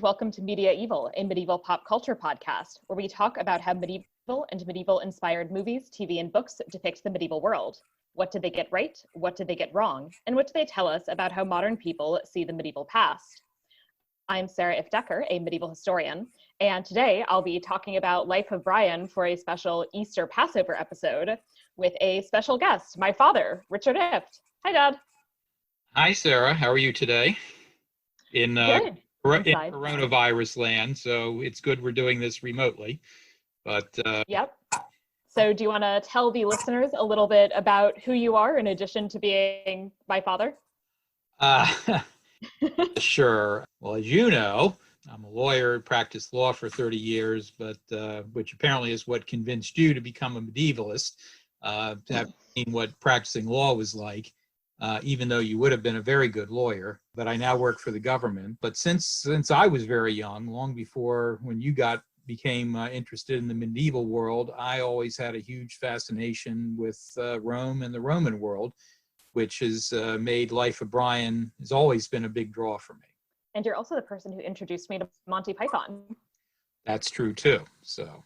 Welcome to Media-eval, a medieval pop culture podcast, where we talk about how medieval and medieval-inspired movies, TV, and books depict the medieval world. What did they get right? What did they get wrong? And what do they tell us about how modern people see the medieval past? I'm Sarah Ifft, a medieval historian, and today I'll be talking about Life of Brian for a special Easter Passover episode with a special guest, my father, Richard Ifft. Hi, Dad. Hi, Sarah. How are you today? In coronavirus land, so it's good we're doing this remotely. But Yep. So do you want to tell the listeners a little bit about who you are in addition to being my father? Sure. Well, as you know, I'm a lawyer, practiced law for 30 years, but which apparently is what convinced you to become a medievalist, to have seen what practicing law was like. Even though you would have been a very good lawyer, but I now work for the government. But since I was very young, long before when you became interested in the medieval world, I always had a huge fascination with Rome and the Roman world, which has made Life of Brian has always been a big draw for me. And you're also the person who introduced me to Monty Python. That's true too. So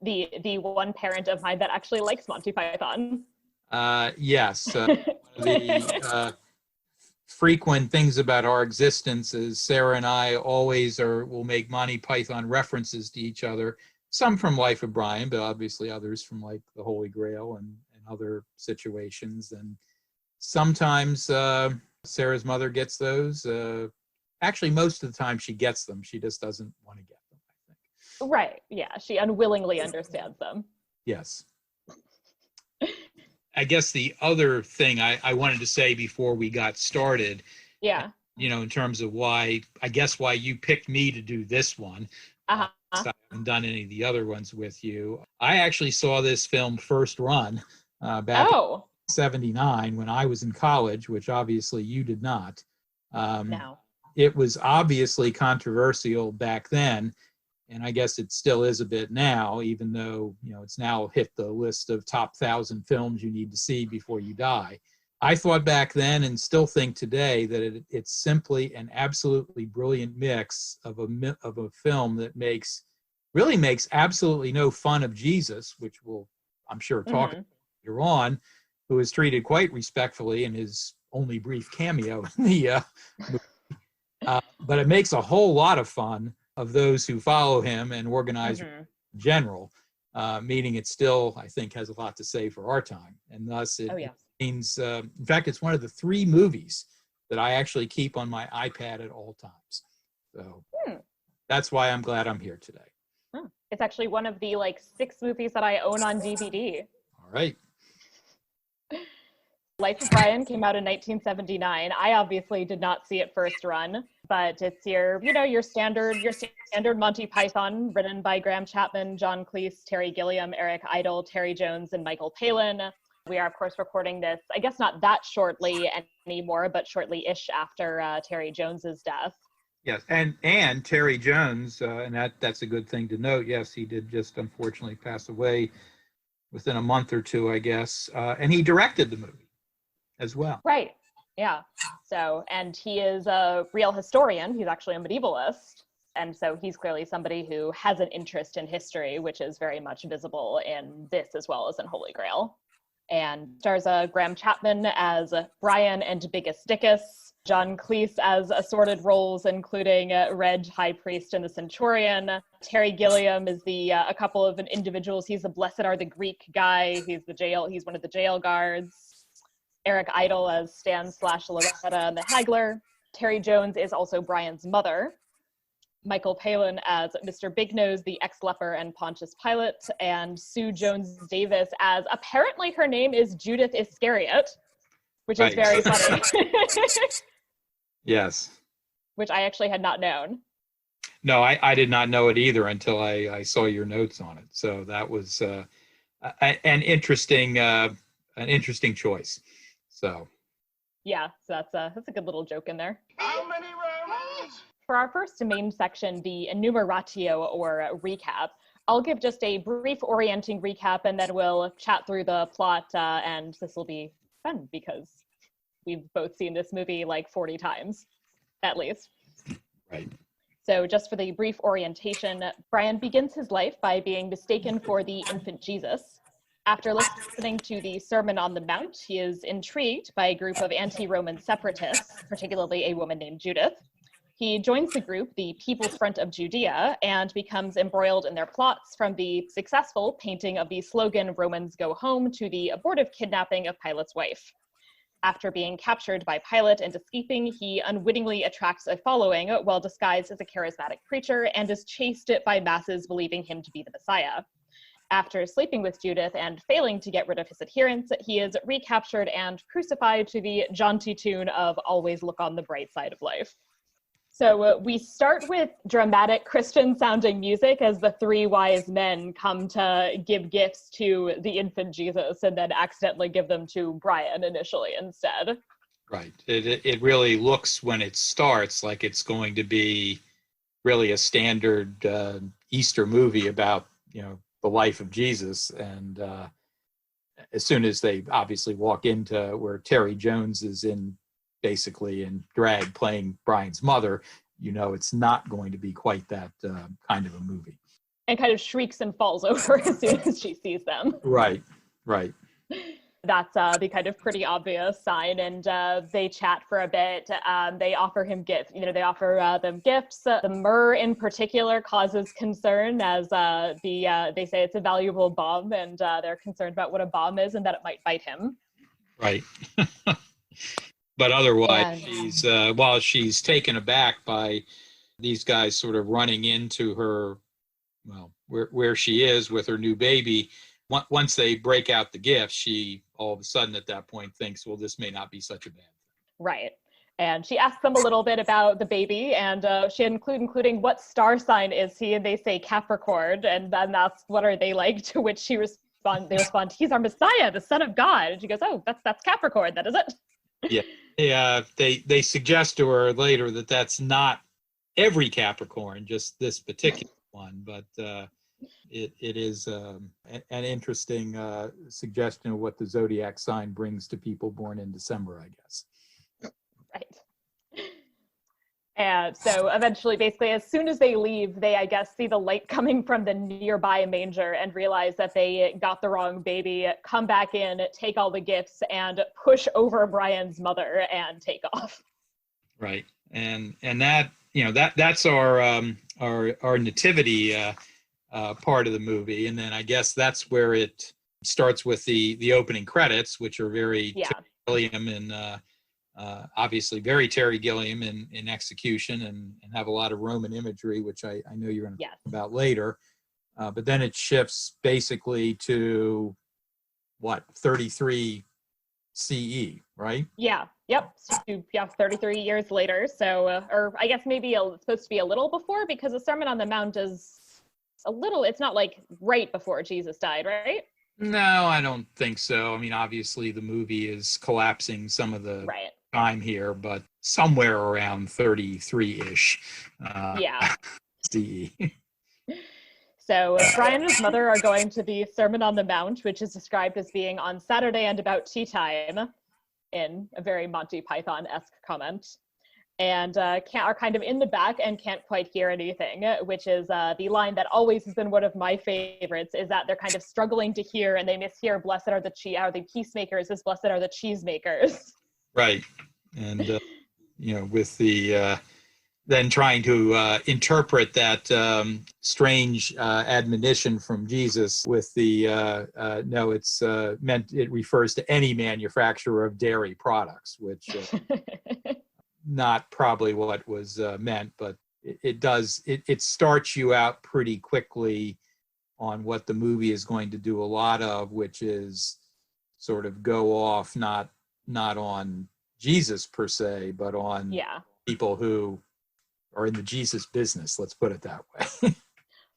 the one parent of mine that actually likes Monty Python. Yes. One of the frequent things about our existence is Sarah and I always will make Monty Python references to each other, some from Life of Brian, but obviously others from like the Holy Grail and other situations. And sometimes Sarah's mother gets those. Actually, most of the time she gets them. She just doesn't want to get them, I think. Right. Yeah. She unwillingly understands them. Yes. I guess the other thing I wanted to say before we got started, yeah, in terms of why you picked me to do this one. I haven't done any of the other ones with you. I actually saw this film first run back in 1979 when I was in college, which obviously you did not. No. It was obviously controversial back then. And I guess it still is a bit now, even though, it's now hit the list of top 1,000 films you need to see before you die. I thought back then and still think today that it's simply an absolutely brilliant mix of a film that really makes absolutely no fun of Jesus, which we'll, I'm sure, talk about later on, who is treated quite respectfully in his only brief cameo in the movie. But it makes a whole lot of fun of those who follow him and organize in general, meaning it still, I think, has a lot to say for our time. And thus it means, in fact, it's one of the 3 movies that I actually keep on my iPad at all times. So that's why I'm glad I'm here today. It's actually one of the 6 movies that I own on DVD. All right. Life of Brian came out in 1979. I obviously did not see it first run, but it's your standard Monty Python, written by Graham Chapman, John Cleese, Terry Gilliam, Eric Idle, Terry Jones, and Michael Palin. We are, of course, recording this, I guess not that shortly anymore, but shortly-ish after Terry Jones's death. Yes, and Terry Jones, and that's a good thing to note. Yes, he did just unfortunately pass away within a month or two, I guess, and he directed the movie as well. Right. Yeah. So, and he is a real historian. He's actually a medievalist. And so he's clearly somebody who has an interest in history, which is very much visible in this as well as in Holy Grail. And stars Graham Chapman as Brian and Biggest Dickus, John Cleese as assorted roles, including Reg, High Priest, and the Centurion. Terry Gilliam is a couple of individuals. He's the Blessed Are the Greek guy. He's one of the jail guards. Eric Idle as Stan/Loretta and the Haggler. Terry Jones is also Brian's mother. Michael Palin as Mr. Big Nose, the ex-leper and Pontius Pilate. And Sue Jones-Davis as, apparently her name is Judith Iscariot, which is very funny. Yes. Which I actually had not known. No, I did not know it either until I saw your notes on it. So that was an interesting choice. So yeah, so that's a good little joke in there. How many Romans? For our first main section, the enumeratio or recap, I'll give just a brief orienting recap and then we'll chat through the plot, and this will be fun because we've both seen this movie like 40 times, at least. Right. So just for the brief orientation, Brian begins his life by being mistaken for the infant Jesus. After listening to the Sermon on the Mount, he is intrigued by a group of anti-Roman separatists, particularly a woman named Judith. He joins the group, the People's Front of Judea, and becomes embroiled in their plots, from the successful painting of the slogan "Romans go home" to the abortive kidnapping of Pilate's wife. After being captured by Pilate and escaping, he unwittingly attracts a following while disguised as a charismatic preacher and is chased by masses believing him to be the Messiah. After sleeping with Judith and failing to get rid of his adherents, he is recaptured and crucified to the jaunty tune of "Always Look on the Bright Side of Life." So we start with dramatic Christian-sounding music as the three wise men come to give gifts to the infant Jesus and then accidentally give them to Brian initially instead. Right. It really looks, when it starts, like it's going to be really a standard Easter movie about, the life of Jesus. And as soon as they obviously walk into where Terry Jones is basically in drag playing Brian's mother, it's not going to be quite that kind of a movie. And kind of shrieks and falls over as soon as she sees them. Right. That's the kind of pretty obvious sign, and they chat for a bit. They offer him gifts. They offer them gifts. The myrrh in particular causes concern, as they say it's a valuable bomb, and they're concerned about what a bomb is and that it might bite him. Right. But otherwise, while she's taken aback by these guys sort of running into her, where she is with her new baby, once they break out the gifts, she all of a sudden at that point thinks, well, this may not be such a bad thing. Right. And she asks them a little bit about the baby, and she including what star sign is he, and they say Capricorn, and then that's what are they like, to which they respond, he's our Messiah, the Son of God. And she goes, oh, that's Capricorn, that is it? Yeah. They suggest to her later that that's not every Capricorn, just this particular one, but it is an interesting suggestion of what the zodiac sign brings to people born in December, I guess. Right. And so eventually, basically, as soon as they leave, they, I guess, see the light coming from the nearby manger and realize that they got the wrong baby, come back in, take all the gifts, and push over Brian's mother and take off. Right. And that, that's our nativity part of the movie. And then I guess that's where it starts with the opening credits, which are very Terry Gilliam and obviously very Terry Gilliam in execution and have a lot of Roman imagery, which I know you're going to talk about later. But then it shifts basically to 33 CE, right? Yeah. Yep. So, 33 years later. So, or I guess maybe it's supposed to be a little before, because the Sermon on the Mount is it's not like right before Jesus died, right? No, I don't think so. I mean, obviously the movie is collapsing some of the time here, but somewhere around 33-ish CE. So Brian and his mother are going to the Sermon on the Mount, which is described as being on Saturday and about tea time, in a very Monty Python-esque comment, and are kind of in the back and can't quite hear anything, which is the line that always has been one of my favorites, is that they're kind of struggling to hear, and they mishear "blessed are the peacemakers" as "blessed are the cheesemakers." Right. And, with the then trying to interpret that strange admonition from Jesus with the, no, it's it refers to any manufacturer of dairy products, which not probably what was meant, but it starts you out pretty quickly on what the movie is going to do a lot of, which is sort of go off not on Jesus per se, but on people who are in the Jesus business, let's put it that way.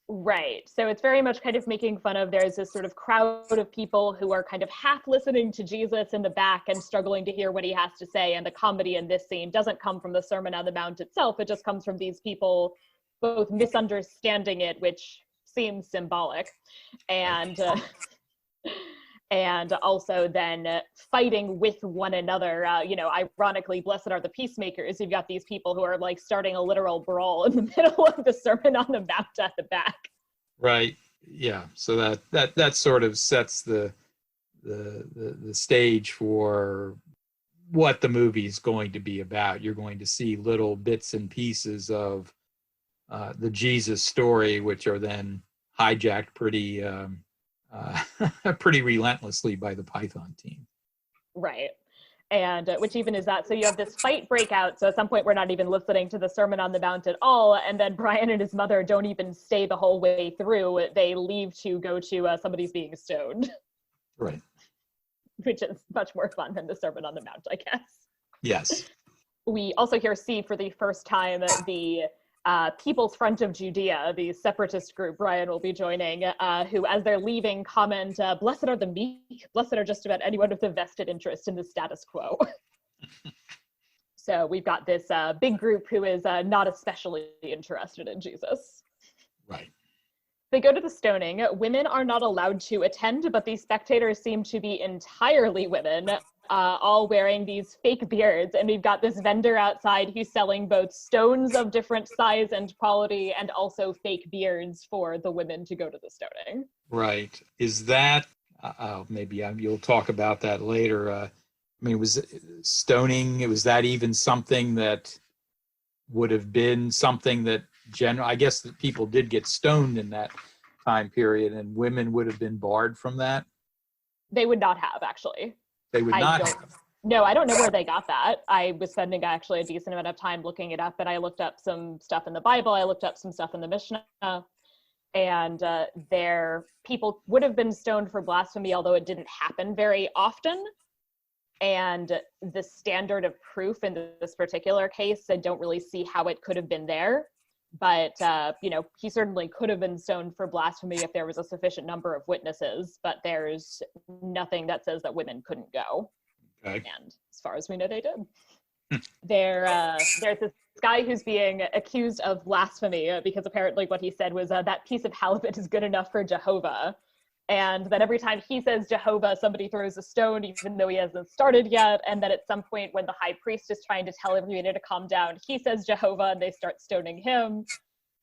Right. So it's very much kind of making fun of, there's this sort of crowd of people who are kind of half listening to Jesus in the back and struggling to hear what he has to say. And the comedy in this scene doesn't come from the Sermon on the Mount itself. It just comes from these people both misunderstanding it, which seems symbolic, and and also then fighting with one another. Ironically, blessed are the peacemakers. You've got these people who are like starting a literal brawl in the middle of the Sermon on the Mount at the back. Right. Yeah. So that sort of sets the stage for what the movie is going to be about. You're going to see little bits and pieces of the Jesus story, which are then hijacked pretty pretty relentlessly by the Python team. Right. And which even is that, so you have this fight breakout. So at some point we're not even listening to the Sermon on the Mount at all. And then Brian and his mother don't even stay the whole way through. They leave to go to somebody's being stoned. Right. Which is much more fun than the Sermon on the Mount, I guess. Yes. We also see for the first time the People's Front of Judea, the separatist group Brian will be joining, who, as they're leaving, comment, "Blessed are the meek, blessed are just about anyone with a vested interest in the status quo." So we've got this big group who is not especially interested in Jesus. Right. They go to the stoning. Women are not allowed to attend, but these spectators seem to be entirely women, all wearing these fake beards. And we've got this vendor outside who's selling both stones of different size and quality and also fake beards for the women to go to the stoning. Right. Is that, maybe you'll talk about that later. Was stoning, was that even something that would have been something that I guess that people did get stoned in that time period, and women would have been barred from that? They would not have, actually. They would not have. No, I don't know where they got that. I was spending actually a decent amount of time looking it up, and I looked up some stuff in the Bible, I looked up some stuff in the Mishnah, and their people would have been stoned for blasphemy, although it didn't happen very often. And the standard of proof in this particular case, I don't really see how it could have been there. But, he certainly could have been stoned for blasphemy if there was a sufficient number of witnesses, but there's nothing that says that women couldn't go. Okay. And as far as we know, they did. There's this guy who's being accused of blasphemy because apparently what he said was that piece of halibut is good enough for Jehovah. And then every time he says Jehovah, somebody throws a stone, even though he hasn't started yet. And then at some point when the high priest is trying to tell everybody to calm down, he says Jehovah and they start stoning him.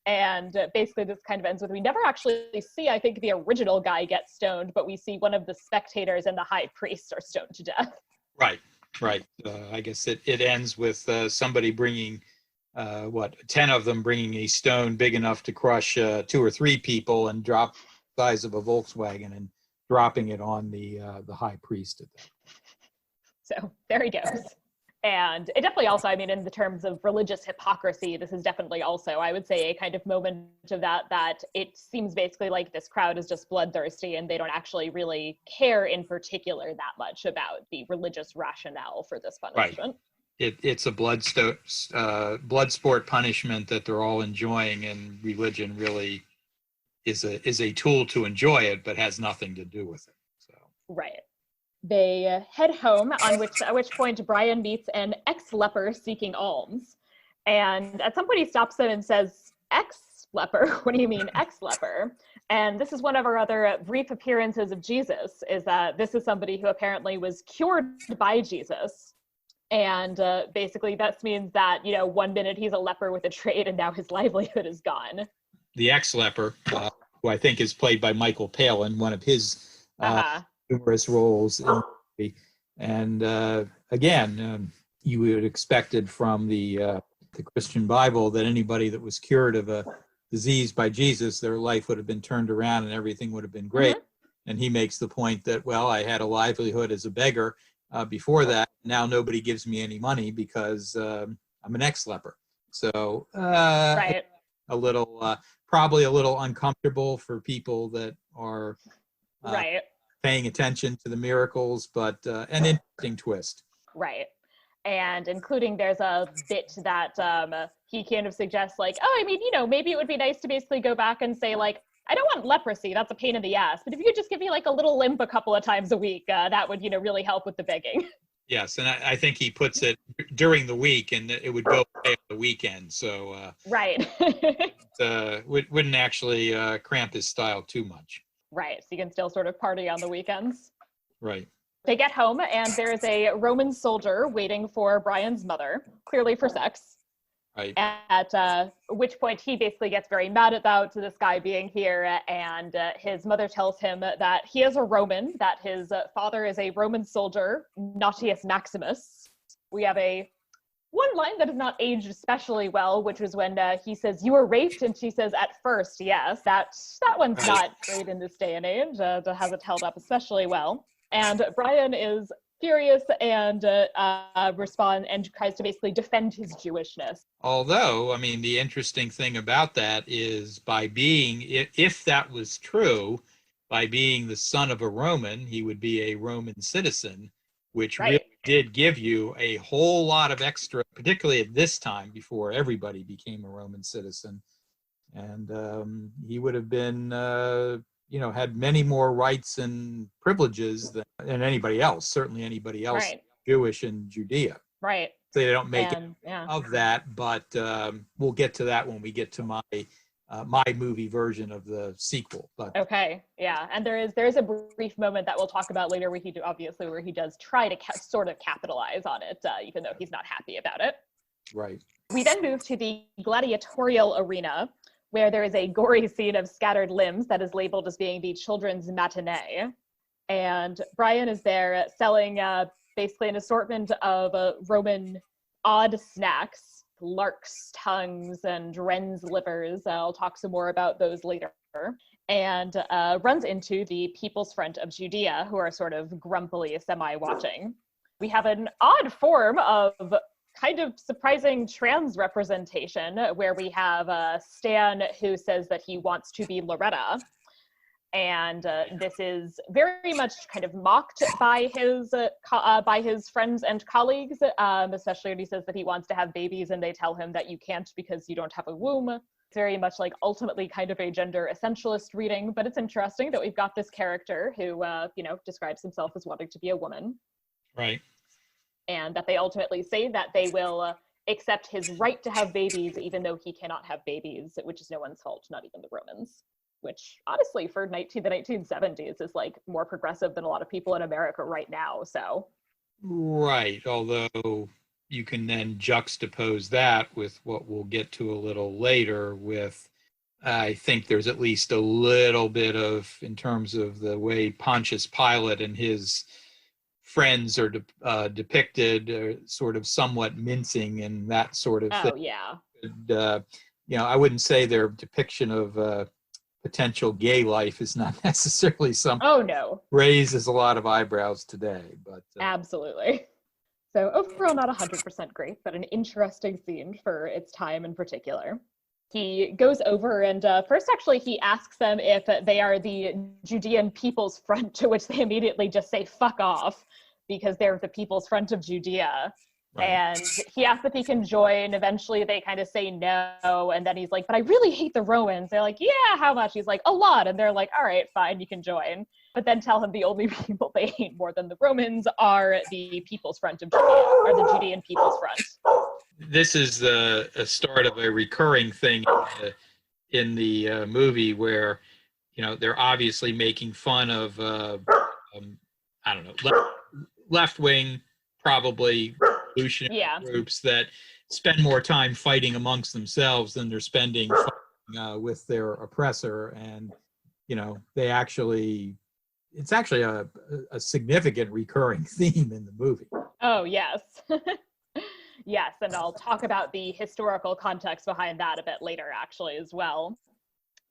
And basically this kind of ends with, we never actually see, I think, the original guy get stoned, but we see one of the spectators and the high priest are stoned to death. Right. I guess it ends with somebody bringing, 10 of them bringing a stone big enough to crush 2 or 3 people and drop size of a Volkswagen and dropping it on the high priest at that. So there he goes. And it definitely also, in the terms of religious hypocrisy, this is definitely also, I would say, a kind of moment of that it seems basically like this crowd is just bloodthirsty and they don't actually really care in particular that much about the religious rationale for this punishment. Right. It's a blood sport punishment that they're all enjoying, and religion really is a tool to enjoy it, but has nothing to do with it. So. Right. They head home, at which point Brian meets an ex-leper seeking alms. And at some point he stops them and says, "Ex-leper? What do you mean ex-leper?" And this is one of our other brief appearances of Jesus, is that this is somebody who apparently was cured by Jesus. And basically that means that, one minute he's a leper with a trade and now his livelihood is gone. The ex-leper, who I think is played by Michael Palin, one of his numerous roles in the movie. And again, you would have expected from the Christian Bible that anybody that was cured of a disease by Jesus, their life would have been turned around and everything would have been great. Mm-hmm. And he makes the point that, well, I had a livelihood as a beggar before that. Now nobody gives me any money because I'm an ex-leper. So right. A little, probably a little uncomfortable for people that are right. paying attention to the miracles, but an interesting twist. Right. And including there's a bit that he kind of suggests like, maybe it would be nice to basically go back and say like, I don't want leprosy, that's a pain in the ass, but if you could just give me like a little limp a couple of times a week, that would, really help with the begging. Yes, and I think he puts it during the week, and it would go away on the weekend. So right, wouldn't actually cramp his style too much. Right, so you can still sort of party on the weekends. Right. They get home, and there's a Roman soldier waiting for Brian's mother, clearly for sex. Right. At which point he basically gets very mad about this guy being here, and his mother tells him that he is a Roman, that his father is a Roman soldier, Nautius Maximus. We have one line that is not aged especially well, which was when he says, "You were raped," and she says, "At first, yes." That one's Right. not great in this day and age. That hasn't held up especially well. And Brian is furious and respond and tries to basically defend his Jewishness. Although, I mean, the interesting thing about that is by being, if that was true, by being the son of a Roman, he would be a Roman citizen, which Right. really did give you a whole lot of extra, particularly at this time before everybody became a Roman citizen. And he would have been, had many more rights and privileges than anybody else, certainly anybody else Right. Jewish in Judea. Right. They don't make it Yeah. of that, but we'll get to that when we get to my movie version of the sequel. But Okay, yeah, and there is a brief moment that we'll talk about later where he does try to sort of capitalize on it, even though he's not happy about it. right. We then move to the gladiatorial arena, where there is a gory scene of scattered limbs that is labeled as being the children's matinee, and Brian is there selling basically an assortment of Roman odd snacks, lark's tongues and wren's livers. I'll talk some more about those later. And runs into the People's Front of Judea, who are sort of grumpily semi-watching. We have an odd form of kind of surprising trans representation, where we have Stan, who says that he wants to be Loretta. And this is very much kind of mocked by his friends and colleagues, especially when he says that he wants to have babies and they tell him that you can't because you don't have a womb. It's very much like ultimately kind of a gender essentialist reading, but it's interesting that we've got this character who, describes himself as wanting to be a woman. Right. And that they ultimately say that they will accept his right to have babies, even though he cannot have babies, which is no one's fault, not even the Romans. Which honestly for the 1970s is like more progressive than a lot of people in America right now. So Right. Although you can then juxtapose that with what we'll get to a little later with, I think there's at least a little bit of, in terms of the way Pontius Pilate and his friends are depicted, sort of somewhat mincing and that sort of thing. Oh yeah. And, I wouldn't say their depiction of potential gay life is not necessarily something raises a lot of eyebrows today, but absolutely. So overall not 100% great, but an interesting scene for its time in particular. He goes over and first actually he asks them if they are the Judean People's Front, to which they immediately just say fuck off because they're the People's Front of Judea. Right. And he asks if he can join. Eventually they kind of say no. And then he's like, but I really hate the Romans. They're like, yeah, how much? He's like, a lot. And they're like, all right, fine, you can join. But then tell him the only people they hate more than the Romans are the People's Front of Judea, or the Judean People's Front. This is the start of a recurring thing in the movie where, they're obviously making fun of, left-wing, probably revolutionary groups that spend more time fighting amongst themselves than they're spending fighting, with their oppressor. And, it's actually a significant recurring theme in the movie. Oh, yes. Yes, and I'll talk about the historical context behind that a bit later, actually, as well.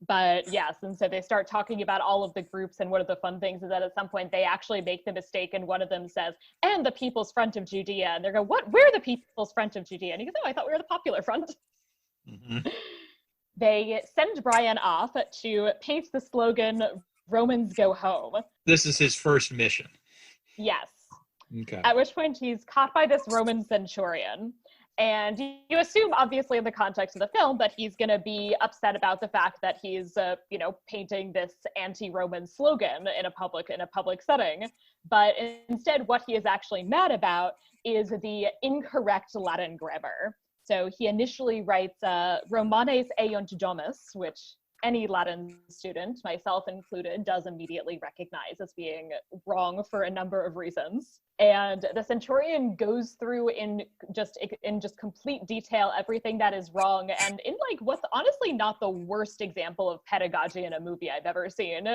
But yes, and so they start talking about all of the groups, and one of the fun things is that at some point they actually make the mistake, and one of them says, and the People's Front of Judea. And they go, what? We're the People's Front of Judea. And he goes, oh, I thought we were the Popular Front. Mm-hmm. They send Brian off to paint the slogan, Romans go home. This is his first mission. Yes. Okay. At which point he's caught by this Roman centurion. And you assume, obviously, in the context of the film, that he's going to be upset about the fact that he's, painting this anti-Roman slogan in a public setting. But instead, what he is actually mad about is the incorrect Latin grammar. So he initially writes Romanes eunt domus, which any Latin student, myself included, does immediately recognize as being wrong for a number of reasons. And the centurion goes through in just complete detail everything that is wrong, and in like what's honestly not the worst example of pedagogy in a movie I've ever seen,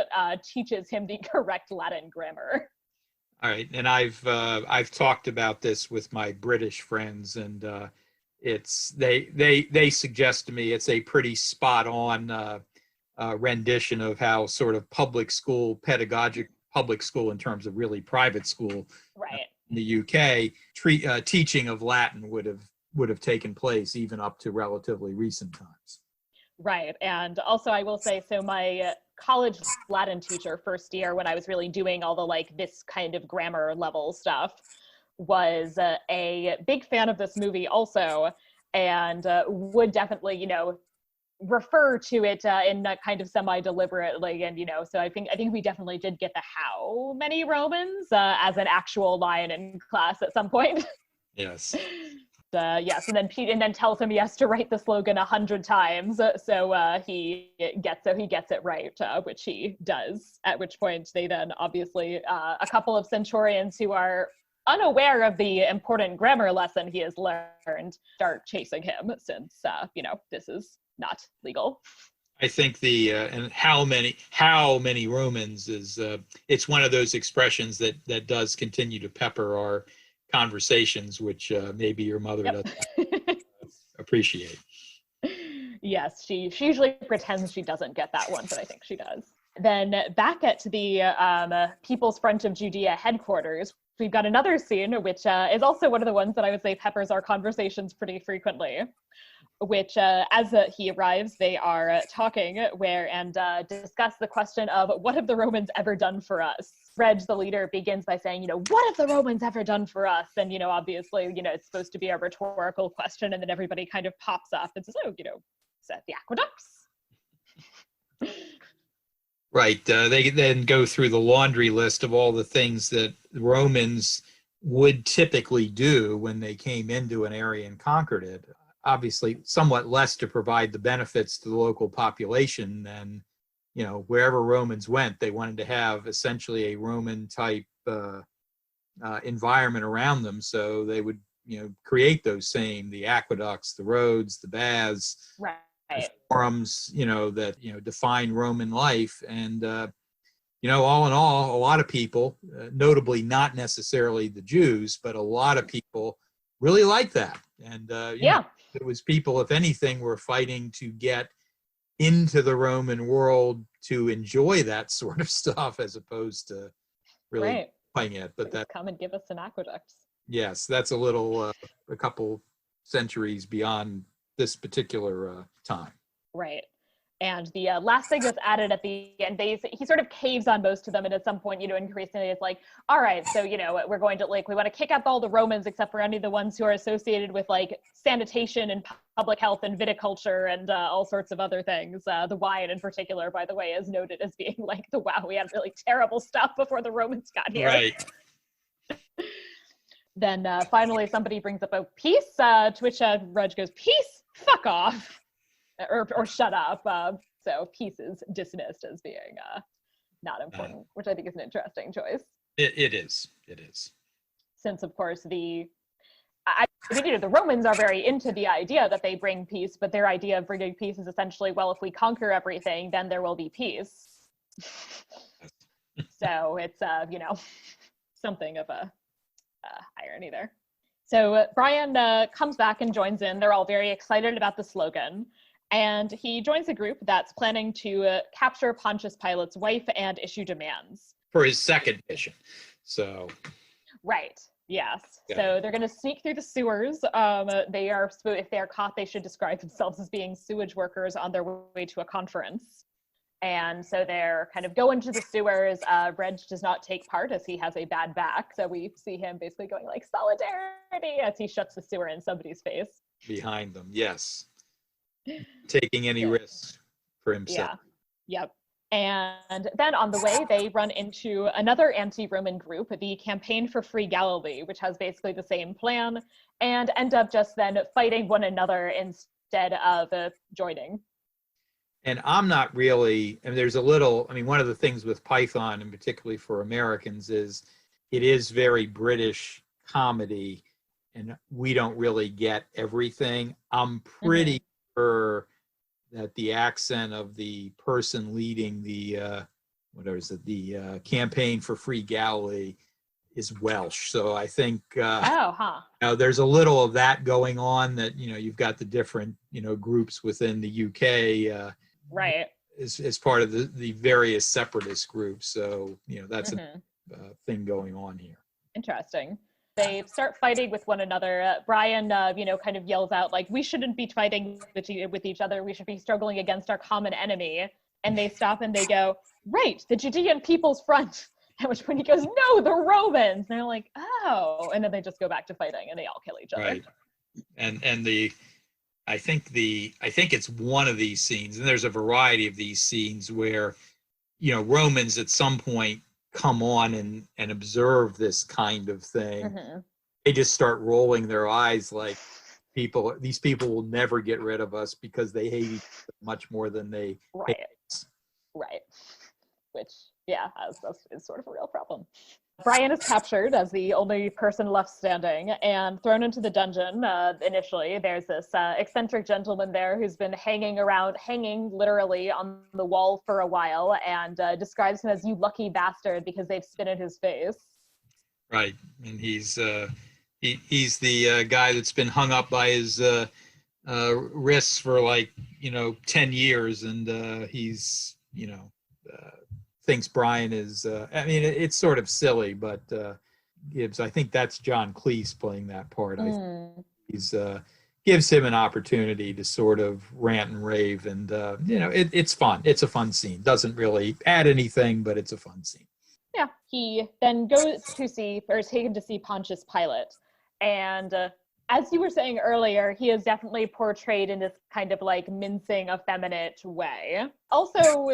teaches him the correct Latin grammar. All right, and I've talked about this with my British friends, and it's they suggest to me it's a pretty spot on rendition of how sort of public school in terms of really private school, right, in the UK, teaching of Latin would have taken place even up to relatively recent times. Right, and also I will say, so my college Latin teacher first year, when I was really doing all the like this kind of grammar level stuff, was a big fan of this movie also, and would definitely, you know, refer to it in a kind of semi-deliberately, and you know, so I think we definitely did get the how many Romans as an actual line in class at some point. Yes. Yes, and then tells him he has to write the slogan 100 times, so he gets it right, which he does. At which point they then obviously a couple of centurions who are unaware of the important grammar lesson he has learned start chasing him, since you know, this is not legal. I think and how many Romans is it's one of those expressions that does continue to pepper our conversations, which maybe your mother doesn't appreciate. Yes, she usually pretends she doesn't get that one, but I think she does. Then back at the People's Front of Judea headquarters, we've got another scene, which is also one of the ones that I would say peppers our conversations pretty frequently, which as he arrives, they are talking and discuss the question of what have the Romans ever done for us? Reg, the leader, begins by saying, you know, what have the Romans ever done for us? And, you know, obviously, you know, it's supposed to be a rhetorical question, and then everybody kind of pops up and says, oh, you know, is that the aqueducts? Right. They then go through the laundry list of all the things that Romans would typically do when they came into an area and conquered it. Obviously, somewhat less to provide the benefits to the local population than, you know, wherever Romans went, they wanted to have essentially a Roman type environment around them. So they would, you know, create the aqueducts, the roads, the baths, right, the forums, you know, that, you know, define Roman life. And, you know, all in all, a lot of people, notably not necessarily the Jews, but a lot of people really like that. And, you know, it was people, if anything, were fighting to get into the Roman world to enjoy that sort of stuff, as opposed to really playing it. But that come and give us an aqueduct. Yes, that's a couple centuries beyond this particular time. Right. And the last thing that's added at the end, he sort of caves on most of them, and at some point, you know, increasingly it's like, all right, so, you know, we want to kick out all the Romans except for any of the ones who are associated with like sanitation and public health and viticulture and all sorts of other things. The wine in particular, by the way, is noted as being like, wow, we had really terrible stuff before the Romans got here. Right. Then finally somebody brings up a peace, to which Reg goes, peace? Fuck off. Or shut up. So peace is dismissed as being not important, which I think is an interesting choice. It is. Since, of course, I think, you know, the Romans are very into the idea that they bring peace, but their idea of bringing peace is essentially, well, if we conquer everything, then there will be peace. So it's, you know, something of a irony there. So Brian comes back and joins in. They're all very excited about the slogan. And he joins a group that's planning to capture Pontius Pilate's wife and issue demands. For his second mission. So. Right. Yes. Yeah. So they're going to sneak through the sewers. If they are caught, they should describe themselves as being sewage workers on their way to a conference. And so they're kind of going to the sewers. Reg does not take part as he has a bad back. So we see him basically going like, solidarity, as he shuts the sewer in somebody's face. Behind them, yes. Taking any risks for himself. Yeah. Yep. And then on the way, they run into another anti-Roman group, the Campaign for Free Galilee, which has basically the same plan, and end up just then fighting one another instead of joining. And I'm not really, and there's a little, I mean, one of the things with Python, and particularly for Americans, is it is very British comedy, and we don't really get everything. I'm pretty sure that the accent of the person leading the, whatever is it, the campaign for Free Galilee is Welsh. So I think there's a little of that going on, that, you've got the different, groups within the UK. Right. As part of the various separatist groups. So, that's a thing going on here. Interesting. They start fighting with one another. Brian, kind of yells out, like, we shouldn't be fighting with each other. We should be struggling against our common enemy. And they stop and they go, right, the Judean People's Front. At which point he goes, no, the Romans. And they're like, oh. And then they just go back to fighting and they all kill each other. Right. And I think it's one of these scenes, and there's a variety of these scenes where, Romans at some point come on and observe this kind of thing. They just start rolling their eyes like, these people will never get rid of us because they hate each other much more than they hate us. Right. Which, is sort of a real problem. Brian is captured as the only person left standing and thrown into the dungeon. Initially, there's this eccentric gentleman there who's been hanging literally on the wall for a while, and describes him as "you lucky bastard" because they've spit in his face. Right, and he's the guy that's been hung up by his wrists for 10 years, and he's thinks Brian is, it's sort of silly, but I think that's John Cleese playing that part. He's gives him an opportunity to sort of rant and rave, and it's fun. It's a fun scene. Doesn't really add anything, but it's a fun scene. Yeah, he then goes to see, or is taken to see Pontius Pilate, and as you were saying earlier, he is definitely portrayed in this kind of mincing, effeminate way. Also,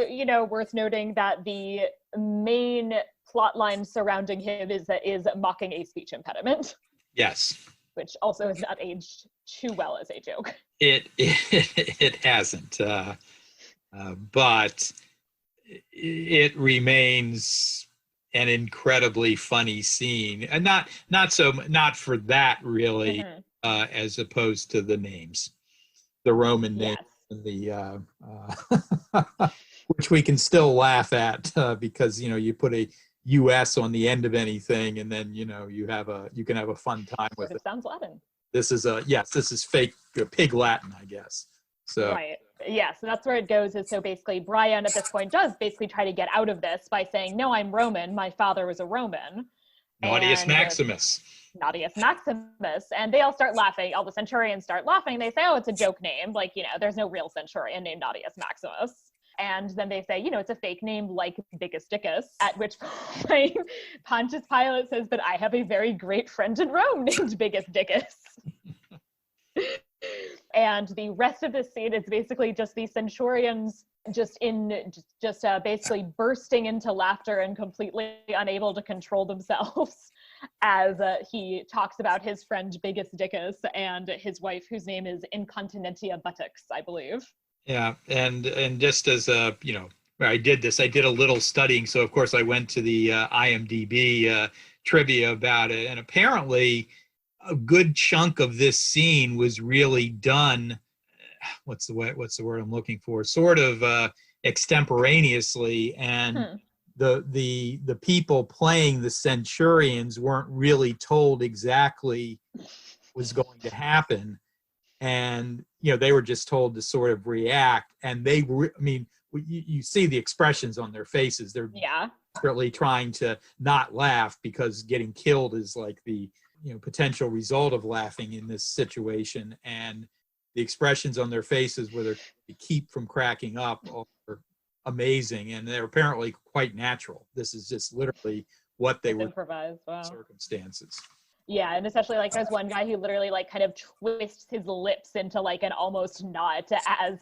worth noting that the main plot line surrounding him is mocking a speech impediment. Yes. Which also has not aged too well as a joke. It hasn't, but it remains an incredibly funny scene, and not for that really, as opposed to the names, the Roman names, and the which we can still laugh at because you put a U.S. on the end of anything, and then you can have a fun time with it. It sounds Latin. This is fake pig Latin, I guess. So right. Yeah, so that's where it goes. Is so basically Brian at this point does basically try to get out of this by saying, no, I'm Roman. My father was a Roman. Nautius Maximus. Nautius Maximus. And they all start laughing. All the centurions start laughing. They say, oh, it's a joke name. There's no real centurion named Nautius Maximus. And then they say, it's a fake name like Biggus Dickus, at which point Pontius Pilate says, but I have a very great friend in Rome named Biggus Dickus. And the rest of this scene is basically just the centurions basically bursting into laughter and completely unable to control themselves as he talks about his friend Biggus Dickus and his wife, whose name is Incontinentia Buttocks, I believe. Yeah, and just as where I did a little studying. So of course I went to the IMDb trivia about it, and apparently a good chunk of this scene was really done. What's the word I'm looking for? Sort of extemporaneously, and the people playing the centurions weren't really told exactly what was going to happen, and they were just told to sort of react. And they were, you see the expressions on their faces. They're desperately trying to not laugh because getting killed is like the potential result of laughing in this situation, and the expressions on their faces where they're to keep from cracking up are amazing, and they're apparently quite natural. This is just literally what they were improvised. Wow. Circumstances. Yeah, and especially there's one guy who literally kind of twists his lips into an almost knot as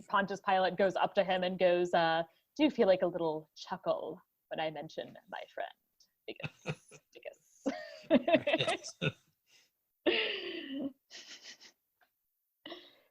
Pontius Pilate goes up to him and goes, do you feel like a little chuckle when I mention my friend Biggus?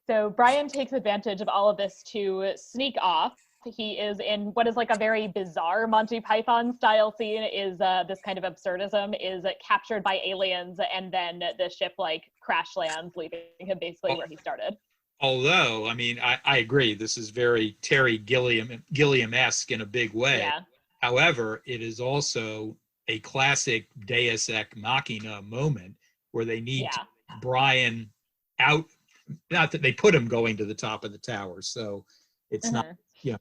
So Brian takes advantage of all of this to sneak off. He is in what is like a very bizarre Monty Python style scene, is this kind of absurdism, is captured by aliens, and then the ship like crash lands, leaving him basically where he started. Although, I mean, I agree, this is very Terry Gilliam-esque in a big way. Yeah. However, it is also a classic Deus Ex Machina moment where they need to get Brian out. Not that they put him going to the top of the tower, so it's not,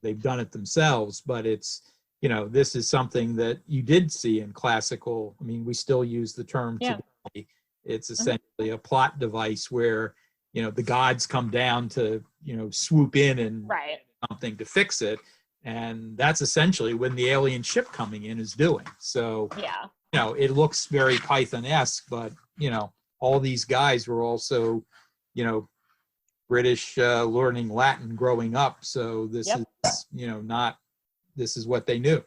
they've done it themselves, but it's, this is something that you did see in classical. I mean, we still use the term today. It's essentially a plot device where, the gods come down to, swoop in and something to fix it. And that's essentially when the alien ship coming in is doing. So, it looks very Python-esque, but, all these guys were also, British learning Latin growing up. So this is, this is what they knew.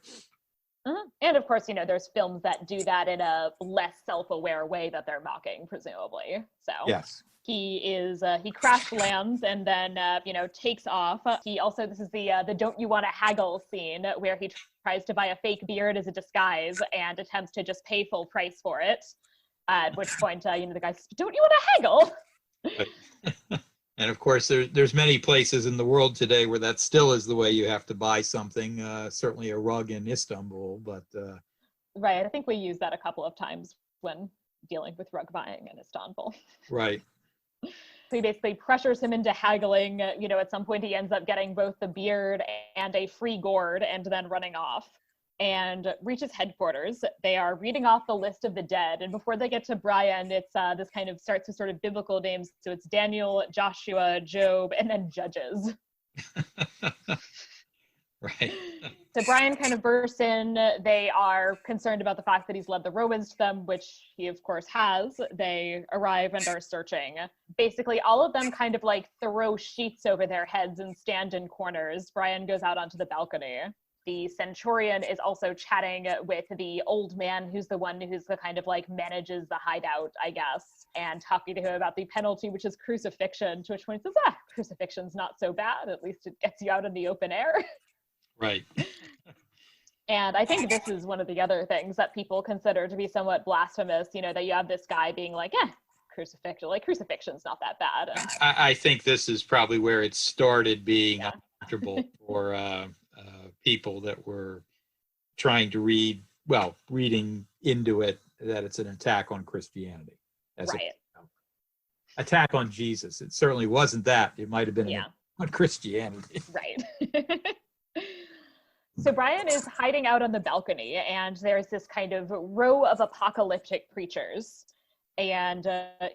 And of course, there's films that do that in a less self-aware way that they're mocking, presumably. So he crash lands and then, takes off. He also, this is the don't you want to haggle scene where he tries to buy a fake beard as a disguise and attempts to just pay full price for it. At which point, the guy says, don't you want to haggle? And of course, there's many places in the world today where that still is the way you have to buy something. Certainly a rug in Istanbul, but right. I think we used that a couple of times when dealing with rug buying in Istanbul. Right. So he basically pressures him into haggling. At some point he ends up getting both the beard and a free gourd and then running off and reaches headquarters. They are reading off the list of the dead. And before they get to Brian, it's this kind of starts with sort of biblical names. So it's Daniel, Joshua, Job, and then Judges. Right. So Brian kind of bursts in. They are concerned about the fact that he's led the Romans to them, which he of course has. They arrive and are searching. Basically, all of them kind of like throw sheets over their heads and stand in corners. Brian goes out onto the balcony. The centurion is also chatting with the old man, who's the one who's the kind of like manages the hideout, I guess, and talking to him about the penalty, which is crucifixion, to which one he says, crucifixion's not so bad. At least it gets you out in the open air. Right. And I think this is one of the other things that people consider to be somewhat blasphemous, that you have this guy being like, crucifixion's not that bad. And I think this is probably where it started being uncomfortable for people that were trying to reading into it that it's an attack on Christianity. Attack on Jesus. It certainly wasn't that. It might have been on Christianity. Right. So Brian is hiding out on the balcony, and there's this kind of row of apocalyptic preachers. And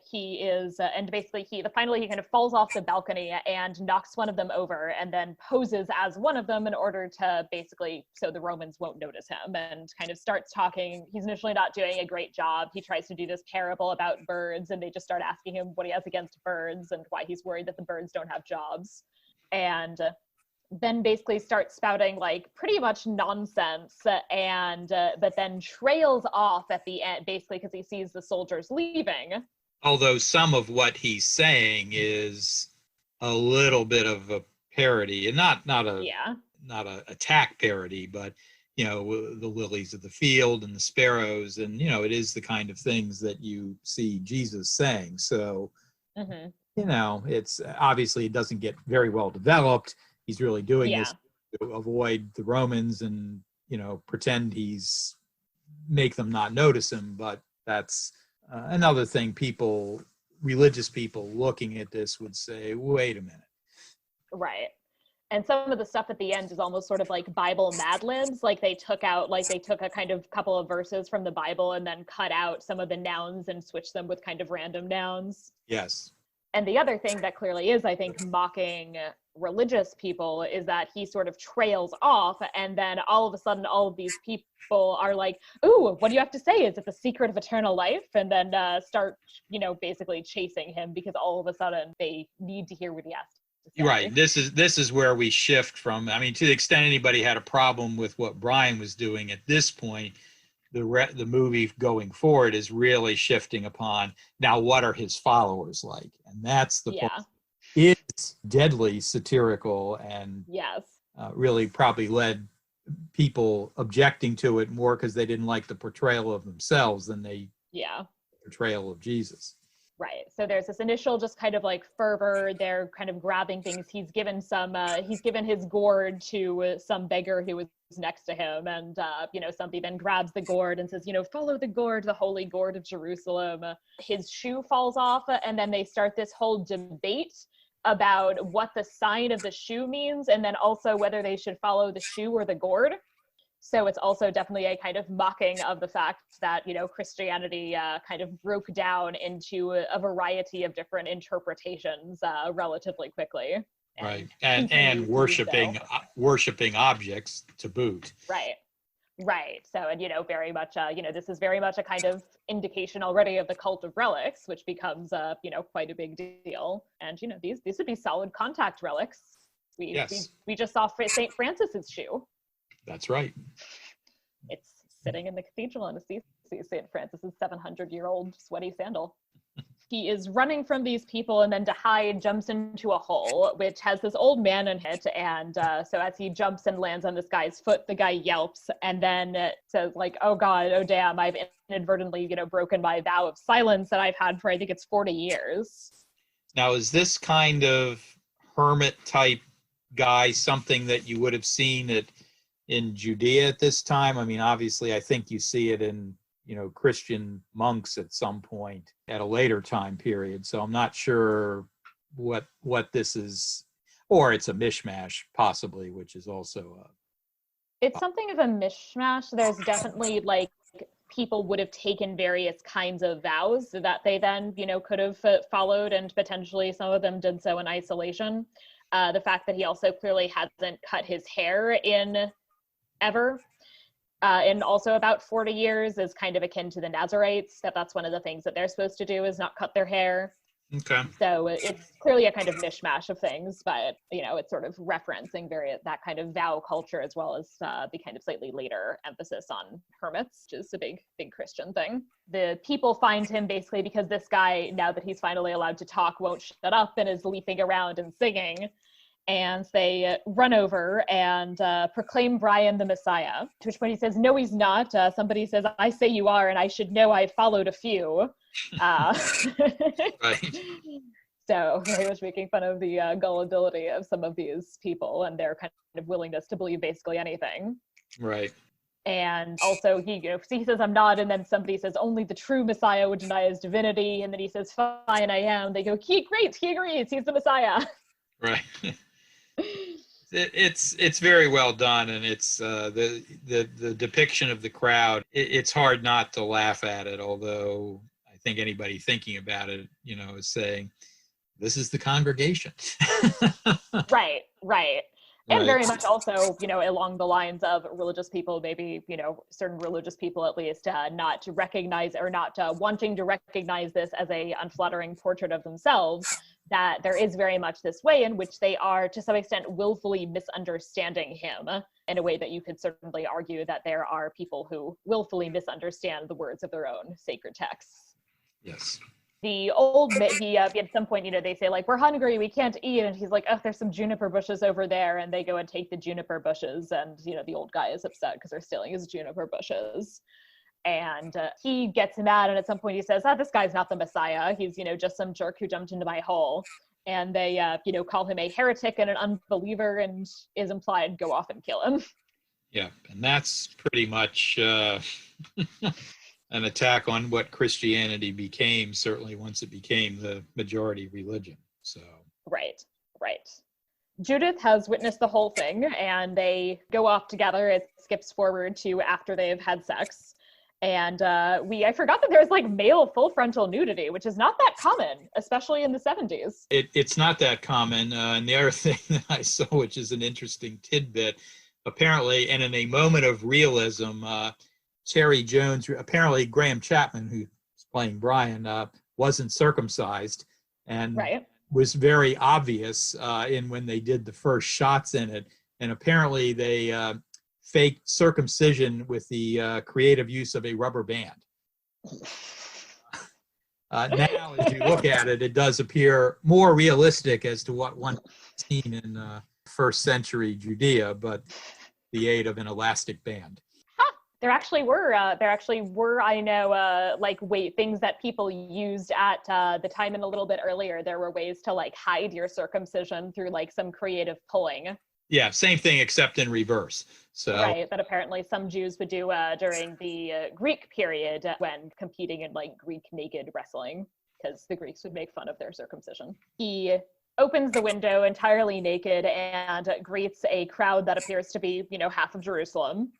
he is, and basically finally he kind of falls off the balcony and knocks one of them over and then poses as one of them in order to basically, so the Romans won't notice him, and kind of starts talking. He's initially not doing a great job. He tries to do this parable about birds, and they just start asking him what he has against birds and why he's worried that the birds don't have jobs. And then basically starts spouting like pretty much nonsense, and but then trails off at the end, basically because he sees the soldiers leaving. Although some of what he's saying is a little bit of a parody, and not a attack parody, but the lilies of the field and the sparrows, and it is the kind of things that you see Jesus saying. So it's obviously it doesn't get very well developed. He's really doing this to avoid the Romans and, pretend he's make them not notice him. But that's another thing religious people looking at this would say, wait a minute. Right. And some of the stuff at the end is almost sort of like Bible Mad Libs. Like they took a kind of couple of verses from the Bible and then cut out some of the nouns and switched them with kind of random nouns. Yes. And the other thing that clearly is, I think, mocking religious people is that he sort of trails off, and then all of a sudden all of these people are like, ooh, what do you have to say? Is it the secret of eternal life? And then start, basically chasing him because all of a sudden they need to hear what he has to say. Right. This is where we shift from, to the extent anybody had a problem with what Brian was doing at this point, the movie going forward is really shifting upon now what are his followers like, and that's the point. is deadly satirical and Yes. really probably led people objecting to it more because they didn't like the portrayal of themselves than the portrayal of Jesus. Right. So there's this initial just kind of like fervor. They're kind of grabbing things. He's given his gourd to some beggar who was next to him. And, somebody then grabs the gourd and says, follow the gourd, the holy gourd of Jerusalem. His shoe falls off. And then they start this whole debate about what the sign of the shoe means. And then also whether they should follow the shoe or the gourd. So it's also definitely a kind of mocking of the fact that, Christianity kind of broke down into a variety of different interpretations relatively quickly. Right. And worshiping objects to boot. Right. Right. So, and, very much, this is very much a kind of indication already of the cult of relics, which becomes, quite a big deal. And, these would be solid contact relics. We just saw St. Francis's shoe. That's right. It's sitting in the cathedral in Assisi, St. Francis's 700-year-old sweaty sandal. He is running from these people, and then to hide, jumps into a hole, which has this old man in it. And so as he jumps and lands on this guy's foot, the guy yelps and then says, like, oh God, oh damn, I've inadvertently, broken my vow of silence that I've had for, I think it's 40 years. Now, is this kind of hermit type guy something that you would have seen in Judea at this time? I mean, obviously, I think you see it in, Christian monks at some point at a later time period. So I'm not sure what this is, or it's a mishmash possibly, which is also it's something of a mishmash. There's definitely people would have taken various kinds of vows that they then, could have followed, and potentially some of them did so in isolation. The fact that he also clearly hasn't cut his hair in ever, in also about 40 years, is kind of akin to the Nazarites, that's one of the things that they're supposed to do, is not cut their hair. Okay. So it's clearly a kind of mishmash of things, but, it's sort of referencing that kind of vow culture, as well as the kind of slightly later emphasis on hermits, which is a big Christian thing. The people find him basically because this guy, now that he's finally allowed to talk, won't shut up and is leaping around and singing. And they run over and proclaim Brian the Messiah, to which point he says, no, he's not. Somebody says, I say you are, and I should know I've followed a few. Right. So very much making fun of the gullibility of some of these people and their kind of willingness to believe basically anything. Right. And also he says, I'm not, and then somebody says, only the true Messiah would deny his divinity, and then he says, fine, I am. They go, he agrees, he's the Messiah. Right. It's very well done, and it's the depiction of the crowd. It's hard not to laugh at it, although I think anybody thinking about it, is saying, this is the congregation. Right. And Right. very much also, along the lines of religious people, maybe, certain religious people at least, not to recognize or not wanting to recognize this as a unflattering portrait of themselves, that there is very much this way in which they are, to some extent, willfully misunderstanding him, in a way that you could certainly argue that there are people who willfully misunderstand the words of their own sacred texts. Yes. The old, at some point, they say, like, we're hungry, we can't eat, and he's like, oh, there's some juniper bushes over there, and they go and take the juniper bushes, and, the old guy is upset because they're stealing his juniper bushes. And he gets mad, and at some point he says, this guy's not the Messiah. He's, just some jerk who jumped into my hole. And they, call him a heretic and an unbeliever, and is implied, go off and kill him. Yeah, and that's pretty much an attack on what Christianity became, certainly once it became the majority religion. So. Right. Judith has witnessed the whole thing, and they go off together. It skips forward to after they've had sex. And I forgot that there's male full frontal nudity, which is not that common, especially in the 70s. It's not that common. And the other thing that I saw, which is an interesting tidbit, apparently, and in a moment of realism, Terry Jones, apparently Graham Chapman, who's playing Brian, wasn't circumcised, and was very obvious in when they did the first shots in it. And apparently they faked circumcision with the creative use of a rubber band. Now, as you look at it, it does appear more realistic as to what one seen in first century Judea, but the aid of an elastic band. There actually were, I know, things that people used at the time and a little bit earlier. There were ways to like hide your circumcision through like some creative pulling. Yeah, same thing except in reverse. So right, that apparently some Jews would do during the Greek period when competing in like Greek naked wrestling, because the Greeks would make fun of their circumcision. He opens the window entirely naked and greets a crowd that appears to be, half of Jerusalem,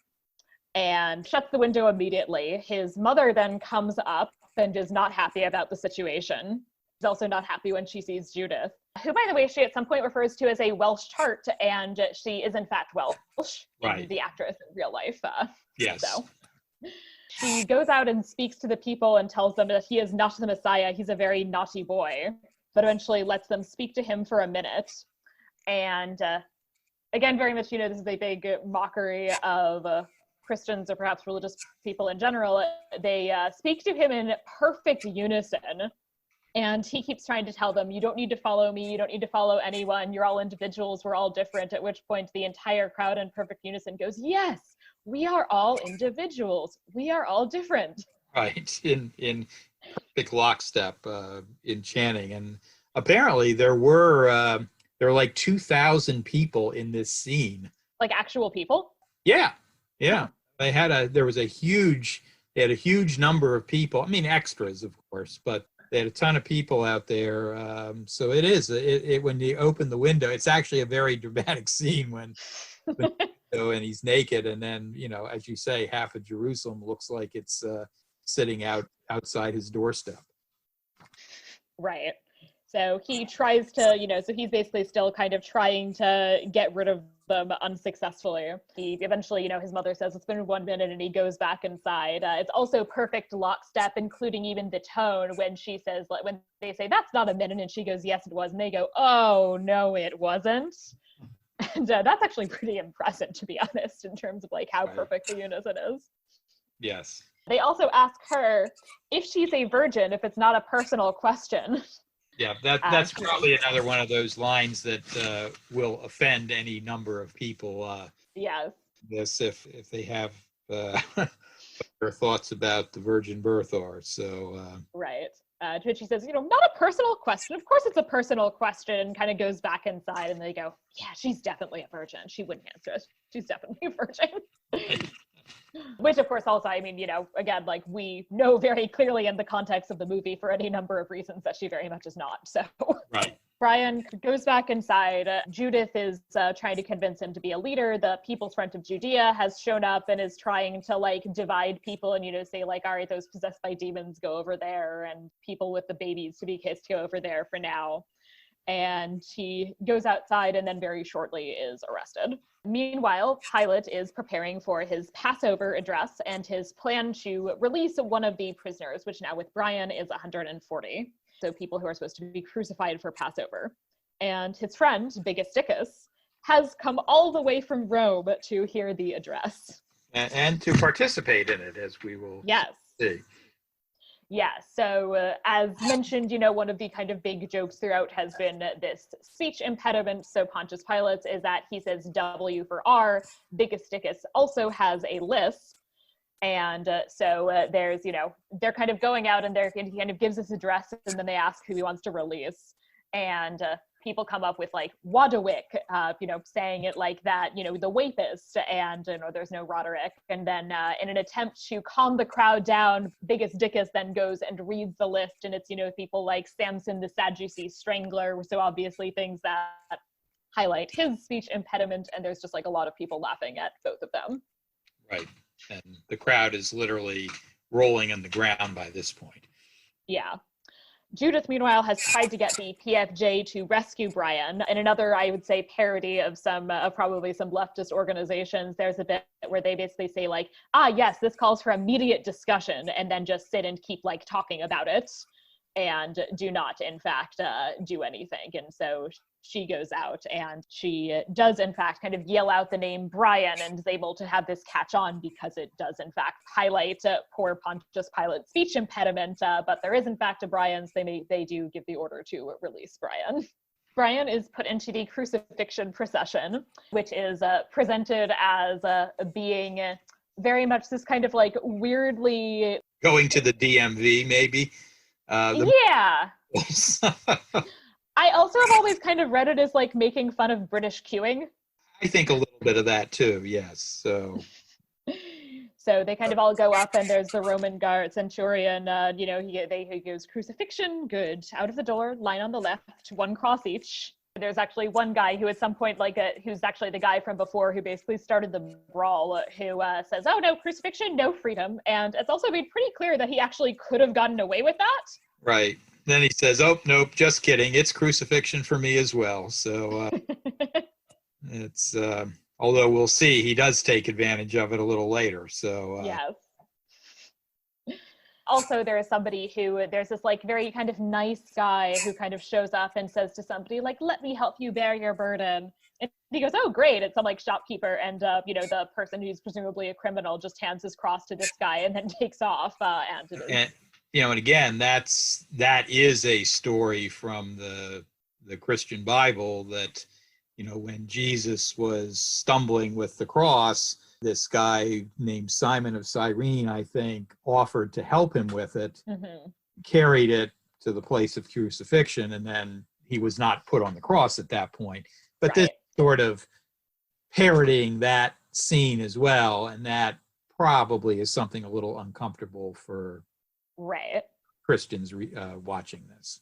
and shuts the window immediately. His mother then comes up and is not happy about the situation. She's also not happy when she sees Judith, who, by the way, she at some point refers to as a Welsh tart, and she is in fact Welsh, right. The actress in real life. Yes. So she goes out and speaks to the people and tells them that he is not the Messiah. He's a very naughty boy, but eventually lets them speak to him for a minute. And again, very much, this is a big mockery of Christians or perhaps religious people in general. They speak to him in perfect unison. And he keeps trying to tell them, you don't need to follow me, you don't need to follow anyone, you're all individuals, we're all different, at which point the entire crowd in perfect unison goes, yes, we are all individuals, we are all different. Right, in perfect lockstep in chanting. And apparently there were like 2,000 people in this scene. Like actual people? Yeah. They had a huge number of people. I mean, extras, of course, but they had a ton of people out there. So it is, when you open the window, it's actually a very dramatic scene when and he's naked. And then, as you say, half of Jerusalem looks like it's sitting outside his doorstep. Right. So he tries to, so he's basically still kind of trying to get rid of them unsuccessfully. He eventually, his mother says it's been 1 minute and he goes back inside. It's also perfect lockstep, including even the tone when she says, when they say, that's not a minute, and she goes, yes, it was. And they go, oh, no, it wasn't. And that's actually pretty impressive, to be honest, in terms of like how perfect the unison is. Yes. They also ask her if she's a virgin, if it's not a personal question. Yeah, that's probably another one of those lines that will offend any number of people. Yes. This, if they have their thoughts about the virgin birth are. So. Right. To which she says, not a personal question. Of course it's a personal question. Kind of goes back inside and they go, yeah, she's definitely a virgin. She wouldn't answer it. She's definitely a virgin. Which, of course, also, I mean, again, like we know very clearly in the context of the movie for any number of reasons that she very much is not. So right. Brian goes back inside. Judith is trying to convince him to be a leader. The People's Front of Judea has shown up and is trying to like divide people and, say like, all right, those possessed by demons go over there and people with the babies to be kissed go over there for now. And he goes outside and then very shortly is arrested. Meanwhile, Pilate is preparing for his Passover address and his plan to release one of the prisoners, which now with Brian is 140. So people who are supposed to be crucified for Passover. And his friend, Megia-sticus, has come all the way from Rome to hear the address. And to participate in it, as we will see. Yeah, so as mentioned, one of the kind of big jokes throughout has been this speech impediment. So Pontius Pilate is that he says W for R. Megia-sticus also has a lisp. And so there's, they're kind of going out and he kind of gives this address and then they ask who he wants to release. And people come up with like Wadawick, saying it like that, the Wapist, and there's no Roderick. And then in an attempt to calm the crowd down, Megia-sticus then goes and reads the list, and it's, people like Samson the Sadducee Strangler, so obviously things that highlight his speech impediment, and there's just like a lot of people laughing at both of them. Right, and the crowd is literally rolling on the ground by this point. Yeah. Judith, meanwhile, has tried to get the PFJ to rescue Brian. In another, I would say, parody of probably some leftist organizations, there's a bit where they basically say like, yes, this calls for immediate discussion, and then just sit and keep like talking about it. and do not, in fact, do anything. And so she goes out and she does, in fact, kind of yell out the name Brian and is able to have this catch on because it does, in fact, highlight poor Pontius Pilate's speech impediment. But there is, in fact, a Brian, so they do give the order to release Brian. Brian is put into the crucifixion procession, which is presented as being very much this kind of like weirdly... Going to the DMV, maybe? Yeah. I also have always kind of read it as like making fun of British queuing. I think a little bit of that too, yes. So they kind of all go up, and there's the Roman guard centurion. He goes, crucifixion, good. Out of the door, line on the left, one cross each. There's actually one guy who at some point, who's actually the guy from before who basically started the brawl, who says, oh, no, crucifixion, no freedom. And it's also made pretty clear that he actually could have gotten away with that. Right. Then he says, oh, nope, just kidding. It's crucifixion for me as well. So it's, although we'll see, he does take advantage of it a little later. So yes. Also, there is somebody there's this like very kind of nice guy who kind of shows up and says to somebody like, let me help you bear your burden. And he goes, oh, great. It's some like shopkeeper. And, the person who's presumably a criminal just hands his cross to this guy and then takes off. And again, that is a story from the Christian Bible that, when Jesus was stumbling with the cross, this guy named Simon of Cyrene, I think, offered to help him with it, carried it to the place of crucifixion, and then he was not put on the cross at that point. But this sort of parodying that scene as well, and that probably is something a little uncomfortable for Christians watching this.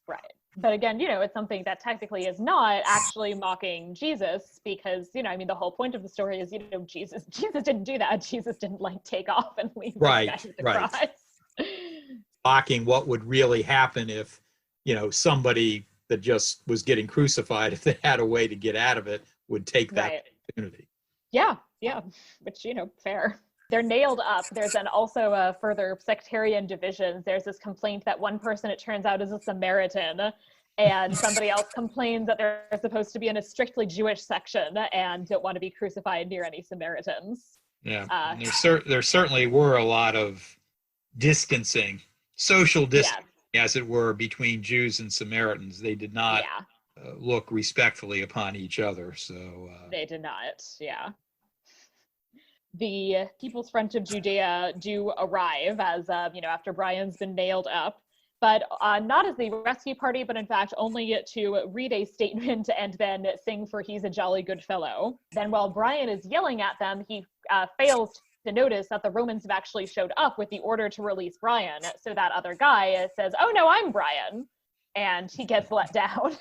Right. But again, it's something that technically is not actually mocking Jesus because, the whole point of the story is, Jesus didn't do that. Jesus didn't take take off and leave the cross. Mocking what would really happen if, somebody that just was getting crucified, if they had a way to get out of it, would take that opportunity. Yeah. Which, fair. They're nailed up. There's then also further sectarian divisions. There's this complaint that one person, it turns out, is a Samaritan, and somebody else complains that they're supposed to be in a strictly Jewish section and don't want to be crucified near any Samaritans. Yeah, there certainly were a lot of distancing, social distancing, as it were, between Jews and Samaritans. They did not look respectfully upon each other. So they did not, The People's Front of Judea do arrive as, after Brian's been nailed up, but not as the rescue party, but in fact only to read a statement and then sing for He's a Jolly Good Fellow. Then while Brian is yelling at them, he fails to notice that the Romans have actually showed up with the order to release Brian. So that other guy says, oh no, I'm Brian. And he gets let down.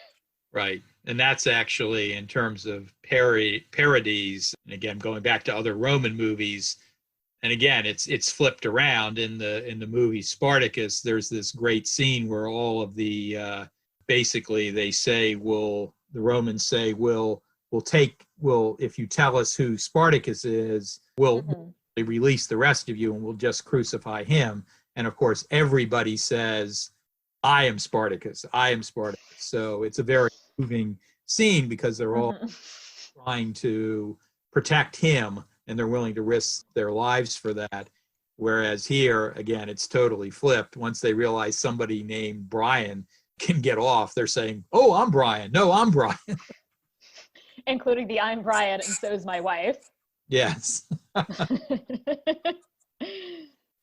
Right. And that's actually, in terms of parodies, and again, going back to other Roman movies, and again, it's flipped around in the movie Spartacus. There's this great scene where all of the, basically they say, the Romans say, if you tell us who Spartacus is, we'll release the rest of you and we'll just crucify him. And of course, everybody says, I am Spartacus. I am Spartacus. So it's a very moving scene because they're all trying to protect him and they're willing to risk their lives for that. Whereas here, again, it's totally flipped. Once they realize somebody named Brian can get off, they're saying, oh, I'm Brian. No, I'm Brian. Including the I'm Brian and so's my wife. Yes.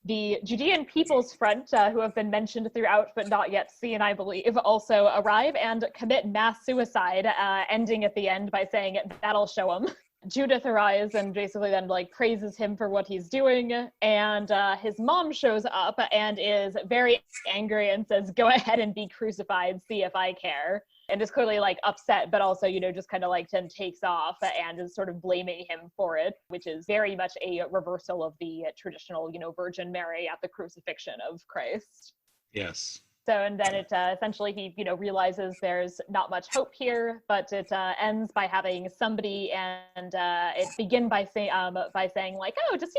The Judean People's Front, who have been mentioned throughout but not yet seen, I believe, also arrive and commit mass suicide, ending at the end by saying, that'll show him. Judith arrives and basically then praises him for what he's doing, and his mom shows up and is very angry and says, go ahead and be crucified, see if I care. And is clearly upset, but also, just kind of then takes off and is sort of blaming him for it, which is very much a reversal of the traditional, Virgin Mary at the crucifixion of Christ. Yes. So, and then it essentially he, realizes there's not much hope here, but it ends by having somebody and it begin by saying oh, just,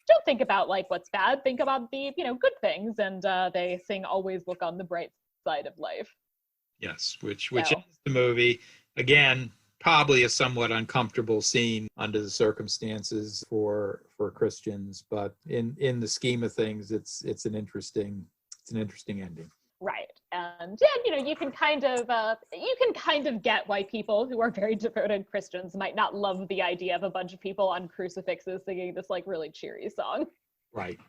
don't think about like what's bad, think about the, good things. And they sing always look on the bright side of life. Yes, which So. ends the movie. Again, probably a somewhat uncomfortable scene under the circumstances for Christians, but in the scheme of things, it's an interesting ending. Right. And you can kind of get why people who are very devoted Christians might not love the idea of a bunch of people on crucifixes singing this like really cheery song. Right.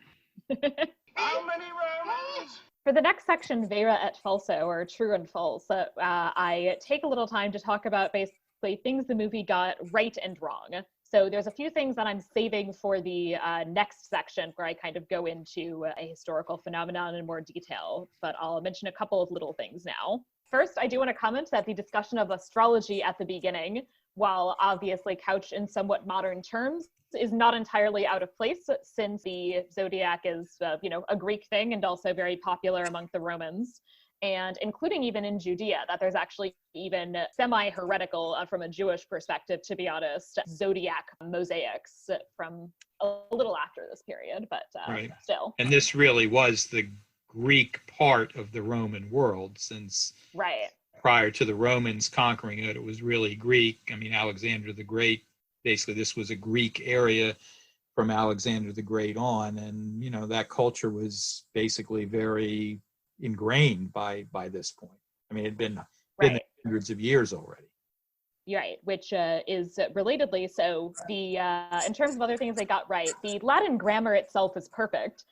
How many Romans? For the next section, vera et falso, or true and false, I take a little time to talk about basically things the movie got right and wrong. So there's a few things that I'm saving for the next section where I kind of go into a historical phenomenon in more detail, but I'll mention a couple of little things now. First, I do want to comment that the discussion of astrology at the beginning, while obviously couched in somewhat modern terms, is not entirely out of place, since the zodiac is, a Greek thing and also very popular among the Romans, and including even in Judea, that there's actually even semi-heretical, from a Jewish perspective, to be honest, zodiac mosaics from a little after this period, but right. Still. And this really was the Greek part of the Roman world, since right. Prior to the Romans conquering it, it was really Greek. I mean, Alexander the Great, basically this was a Greek area from Alexander the Great on, and that culture was basically very ingrained by this point. I mean, it had been Right. hundreds of years already. Right, which is relatedly, so the in terms of other things they got right, the Latin grammar itself is perfect.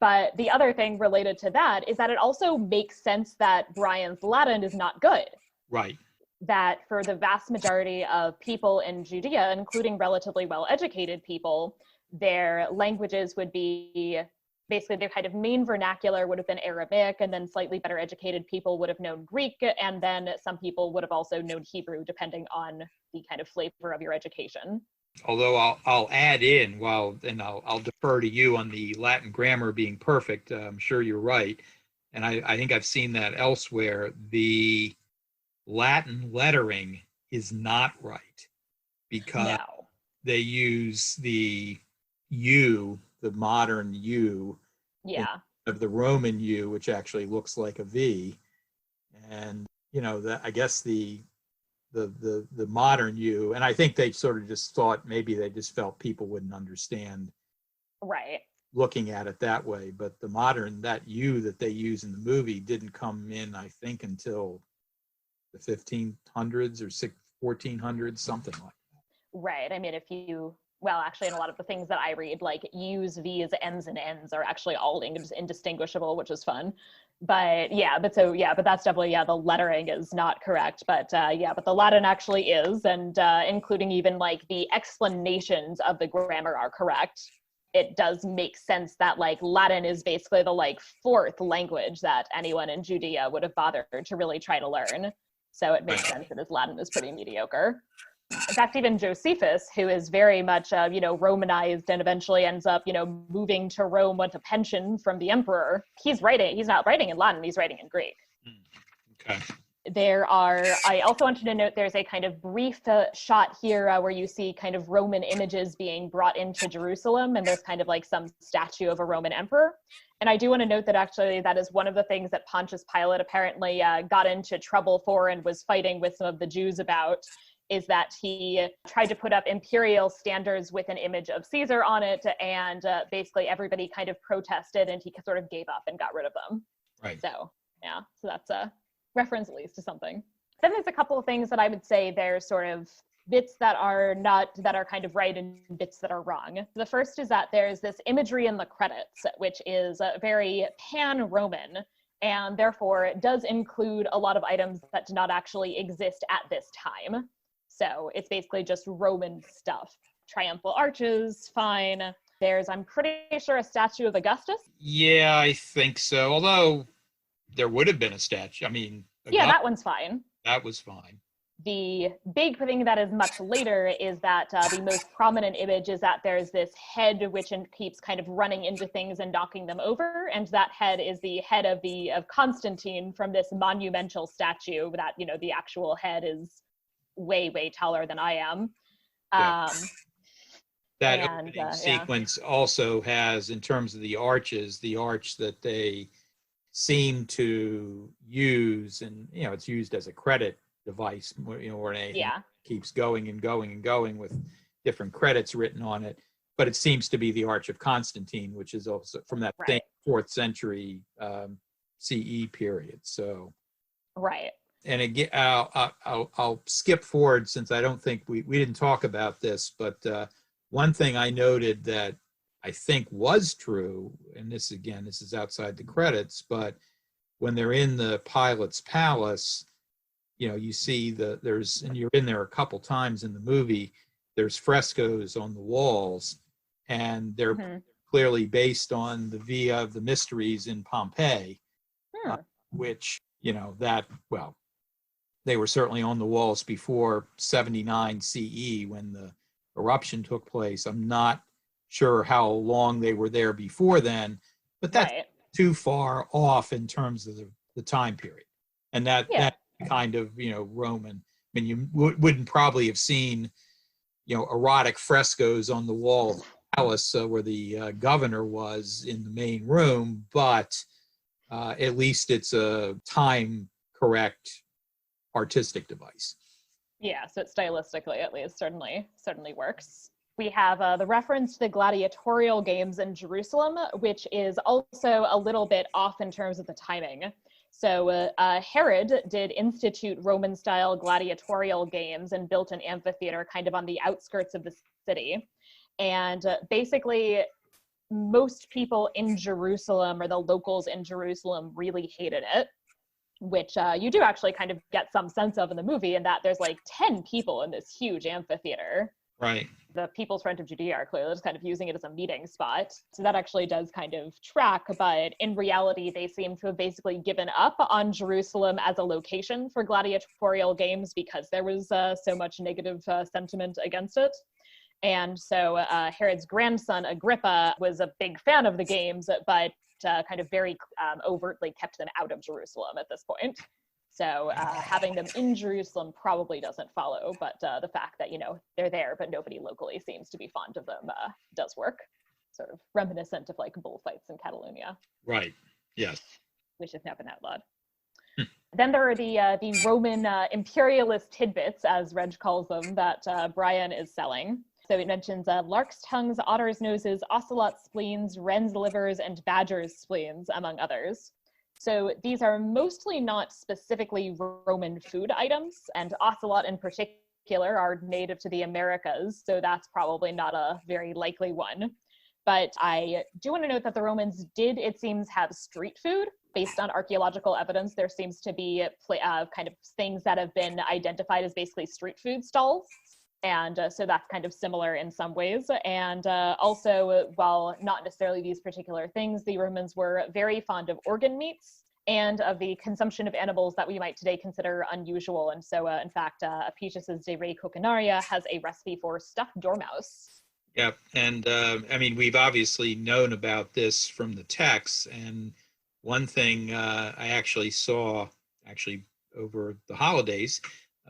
But the other thing related to that is that it also makes sense that Brian's Latin is not good. Right. That for the vast majority of people in Judea, including relatively well-educated people, their languages would be, basically their kind of main vernacular would have been Aramaic, and then slightly better educated people would have known Greek, and then some people would have also known Hebrew, depending on the kind of flavor of your education. Although I'll add in, I'll defer to you on the Latin grammar being perfect. I'm sure you're right. And I think I've seen that elsewhere. The Latin lettering is not right, because they use the U, the modern U, of the Roman U, which actually looks like a V. And, I guess the modern U, and I think they sort of just thought maybe they just felt people wouldn't understand right looking at it that way. But the modern, that U that they use in the movie didn't come in, I think, until the 1500s or 1400s, something like that. Right. I mean, actually, in a lot of the things that I read, like U's, V's, M's, and N's are actually all indistinguishable, which is fun. But but that's definitely, the lettering is not correct. But but the Latin actually is, and including even like the explanations of the grammar are correct. It does make sense that like Latin is basically the like fourth language that anyone in Judea would have bothered to really try to learn. So it makes sense that his Latin is pretty mediocre. In fact, even Josephus, who is very much, Romanized and eventually ends up, moving to Rome with a pension from the emperor, he's not writing in Latin, he's writing in Greek. Okay. I also wanted to note there's a kind of brief shot here where you see kind of Roman images being brought into Jerusalem, and there's kind of like some statue of a Roman emperor. And I do want to note that actually that is one of the things that Pontius Pilate apparently got into trouble for and was fighting with some of the Jews about, is that he tried to put up imperial standards with an image of Caesar on it, and basically everybody kind of protested, and he sort of gave up and got rid of them. Right. So that's a reference at least to something. Then there's a couple of things that I would say there's sort of bits that are kind of right and bits that are wrong. The first is that there's this imagery in the credits, which is very pan-Roman, and therefore it does include a lot of items that do not actually exist at this time. So it's basically just Roman stuff. Triumphal arches, fine. There's, I'm pretty sure, a statue of Augustus. Yeah, I think so. Although there would have been a statue. I mean, Augustus, that one's fine. That was fine. The big thing that is much later is that the most prominent image is that there's this head which keeps kind of running into things and knocking them over, and that head is the head of Constantine from this monumental statue that, the actual head is way taller than I am. Yeah. That And opening sequence also has, in terms of the arches, the arch that they seem to use, and it's used as a credit device, where anything keeps going and going and going with different credits written on it. But it seems to be the Arch of Constantine, which is also from that same 4th century CE period. So, right. And again, I'll skip forward since I don't think we didn't talk about this, but one thing I noted that I think was true, and this is outside the credits, but when they're in the Pilate's palace, you see and you're in there a couple times in the movie, there's frescoes on the walls, and they're clearly based on the Via of the Mysteries in Pompeii, which, they were certainly on the walls before 79 CE when the eruption took place. I'm not sure how long they were there before then, but that's too far off in terms of the time period. And that kind of, Roman, I mean, you wouldn't probably have seen, erotic frescoes on the wall of the palace where the governor was in the main room, but at least it's a time correct artistic device. Yeah, so it stylistically at least certainly works. We have the reference to the gladiatorial games in Jerusalem, which is also a little bit off in terms of the timing. So Herod did institute Roman-style gladiatorial games and built an amphitheater kind of on the outskirts of the city. And basically, most people in Jerusalem, or the locals in Jerusalem, really hated it, which you do actually kind of get some sense of in the movie, in that there's like 10 people in this huge amphitheater. Right. The People's Front of Judea are clearly just kind of using it as a meeting spot. So that actually does kind of track, but in reality, they seem to have basically given up on Jerusalem as a location for gladiatorial games because there was so much negative sentiment against it. And so Herod's grandson, Agrippa, was a big fan of the games, but kind of very overtly kept them out of Jerusalem at this point. So having them in Jerusalem probably doesn't follow, but the fact that, they're there, but nobody locally seems to be fond of them does work. Sort of reminiscent of like bullfights in Catalonia. Right, yes. Which have now been outlawed. Then there are the Roman imperialist tidbits, as Reg calls them, that Brian is selling. So it mentions larks' tongues, otters' noses, ocelot spleens, wrens' livers, and badgers' spleens, among others. So these are mostly not specifically Roman food items, and ocelot in particular are native to the Americas, so that's probably not a very likely one. But I do want to note that the Romans did, it seems, have street food. Based on archaeological evidence, there seems to be kind of things that have been identified as basically street food stalls. And so that's kind of similar in some ways. And also, while not necessarily these particular things, the Romans were very fond of organ meats and of the consumption of animals that we might today consider unusual. And so, in fact, Apicius's De Re Coquinaria has a recipe for stuffed dormouse. Yeah, and I mean, we've obviously known about this from the texts. And one thing I actually saw, over the holidays,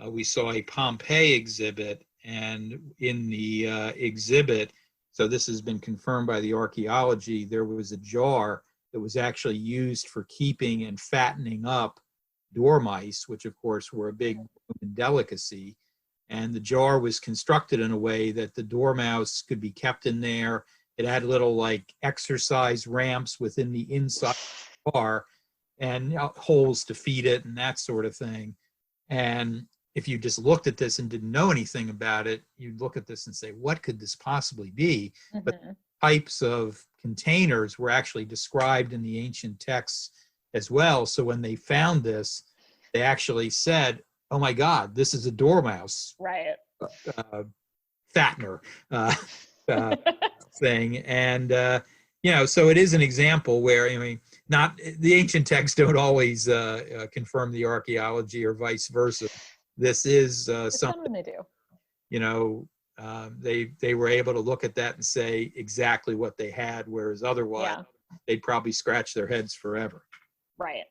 we saw a Pompeii exhibit. And in the exhibit, so this has been confirmed by the archaeology, there was a jar that was actually used for keeping and fattening up dormice, which of course were a big Roman delicacy. And the jar was constructed in a way that the dormouse could be kept in there. It had little like exercise ramps within the inside of the jar and holes to feed it and that sort of thing. And if you just looked at this and didn't know anything about it, you'd look at this and say, what could this possibly be? Mm-hmm. But types of containers were actually described in the ancient texts as well. So when they found this, they actually said, oh my God, this is a dormouse. Right. Fattener thing. And, so it is an example where, not the ancient texts don't always confirm the archaeology or vice versa. This is something they do. They were able to look at that and say exactly what they had, whereas otherwise they'd probably scratch their heads forever. Right.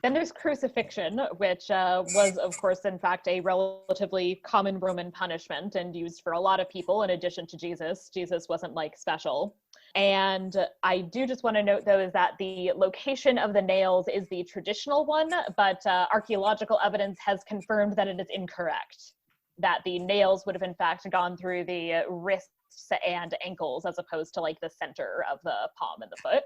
Then there's crucifixion, which was, of course, in fact, a relatively common Roman punishment and used for a lot of people in addition to Jesus. Jesus wasn't like special. And I do just want to note, though, is that the location of the nails is the traditional one, but archaeological evidence has confirmed that it is incorrect, that the nails would have, in fact, gone through the wrists and ankles as opposed to like the center of the palm and the foot.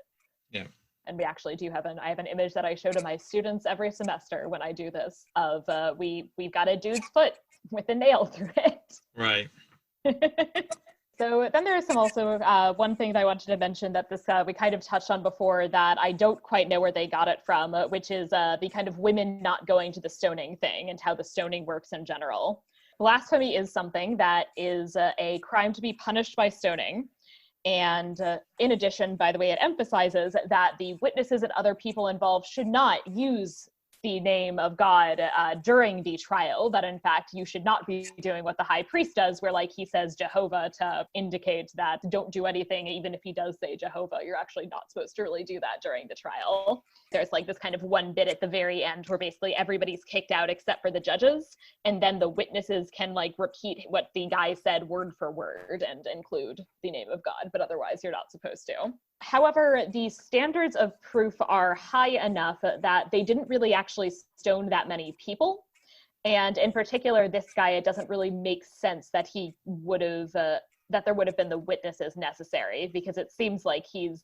Yeah. And we actually do have I have an image that I show to my students every semester when I do this of we've got a dude's foot with a nail through it. Right. So then there is some also one thing that I wanted to mention that this we kind of touched on before that I don't quite know where they got it from, which is the kind of women not going to the stoning thing and how the stoning works in general. Blasphemy is something that is a crime to be punished by stoning. And in addition, by the way, it emphasizes that the witnesses and other people involved should not use the name of God during the trial, that in fact you should not be doing what the high priest does, where like he says Jehovah to indicate that don't do anything, even if he does say Jehovah, you're actually not supposed to really do that during the trial. There's like this kind of one bit at the very end where basically everybody's kicked out except for the judges, and then the witnesses can like repeat what the guy said word for word and include the name of God, but otherwise you're not supposed to. However, the standards of proof are high enough that they didn't really actually stone that many people. And in particular, this guy, it doesn't really make sense that he would have, that there would have been the witnesses necessary, because it seems like he's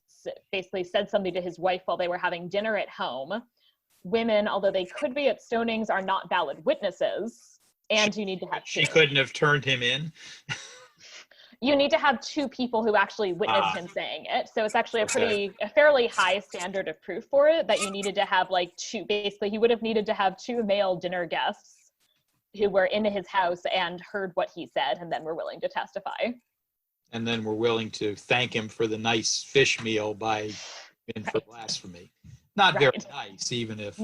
basically said something to his wife while they were having dinner at home. Women, although they could be at stonings, are not valid witnesses. And you need to have She couldn't have turned him in. You need to have two people who actually witnessed him saying it. So it's actually a fairly high standard of proof for it, that you needed to have like two, basically he would have needed to have two male dinner guests who were in his house and heard what he said and then were willing to testify. And then were willing to thank him for the nice fish meal by for blasphemy. Not very nice, even if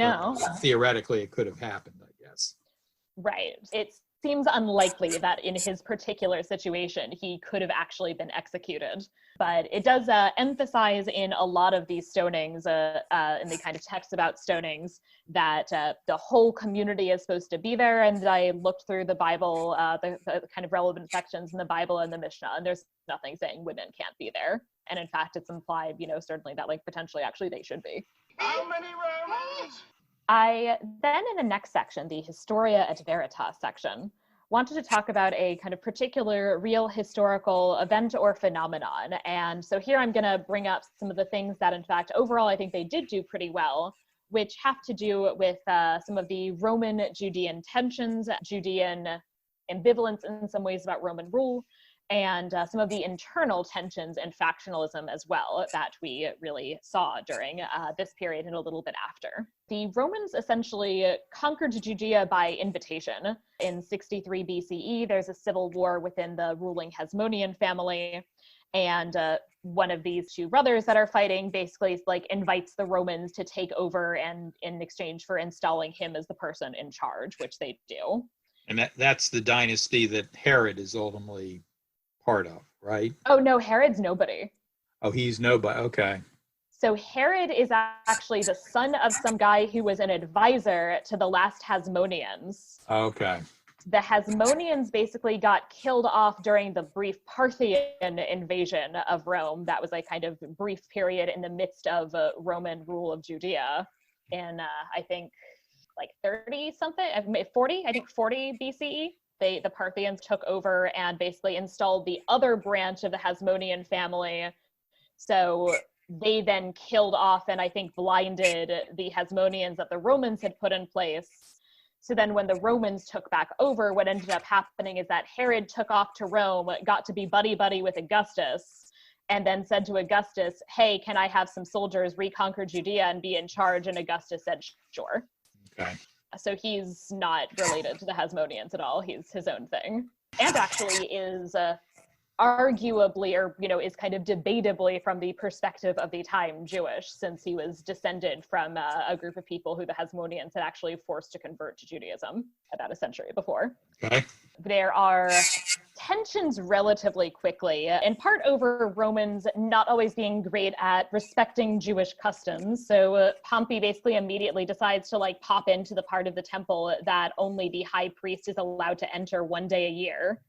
theoretically it could have happened, I guess. Right. It seems unlikely that in his particular situation he could have actually been executed. But it does emphasize in a lot of these stonings, in the kind of text about stonings, that the whole community is supposed to be there. And I looked through the Bible, the kind of relevant sections in the Bible and the Mishnah, and there's nothing saying women can't be there. And in fact, it's implied, certainly that like potentially actually they should be. How many Romans? I then, in the next section, the Historia et Veritas section, wanted to talk about a kind of particular real historical event or phenomenon. And so here I'm going to bring up some of the things that, in fact, overall, I think they did do pretty well, which have to do with some of the Roman Judean tensions, Judean ambivalence in some ways about Roman rule, and some of the internal tensions and factionalism as well that we really saw during this period and a little bit after. The Romans essentially conquered Judea by invitation. In 63 BCE, there's a civil war within the ruling Hasmonean family, and one of these two brothers that are fighting basically like invites the Romans to take over, and in exchange for installing him as the person in charge, which they do. And that's the dynasty that Herod is ultimately part of, right? Oh no, Herod's nobody. Oh, he's nobody. Okay. So Herod is actually the son of some guy who was an advisor to the last Hasmoneans. Okay. The Hasmoneans basically got killed off during the brief Parthian invasion of Rome. That was a kind of brief period in the midst of Roman rule of Judea in, I think, like 30 something, 40, I think 40 BCE. The Parthians took over and basically installed the other branch of the Hasmonean family. So they then killed off and I think blinded the Hasmoneans that the Romans had put in place. So then when the Romans took back over, what ended up happening is that Herod took off to Rome, got to be buddy-buddy with Augustus, and then said to Augustus, hey, can I have some soldiers reconquer Judea and be in charge? And Augustus said, sure. Okay. So he's not related to the Hasmoneans at all. He's his own thing. And actually is arguably, or, is kind of debatably from the perspective of the time Jewish, since he was descended from a group of people who the Hasmoneans had actually forced to convert to Judaism about a century before. Okay. There are tensions relatively quickly, in part over Romans not always being great at respecting Jewish customs. So Pompey basically immediately decides to like pop into the part of the temple that only the high priest is allowed to enter one day a year.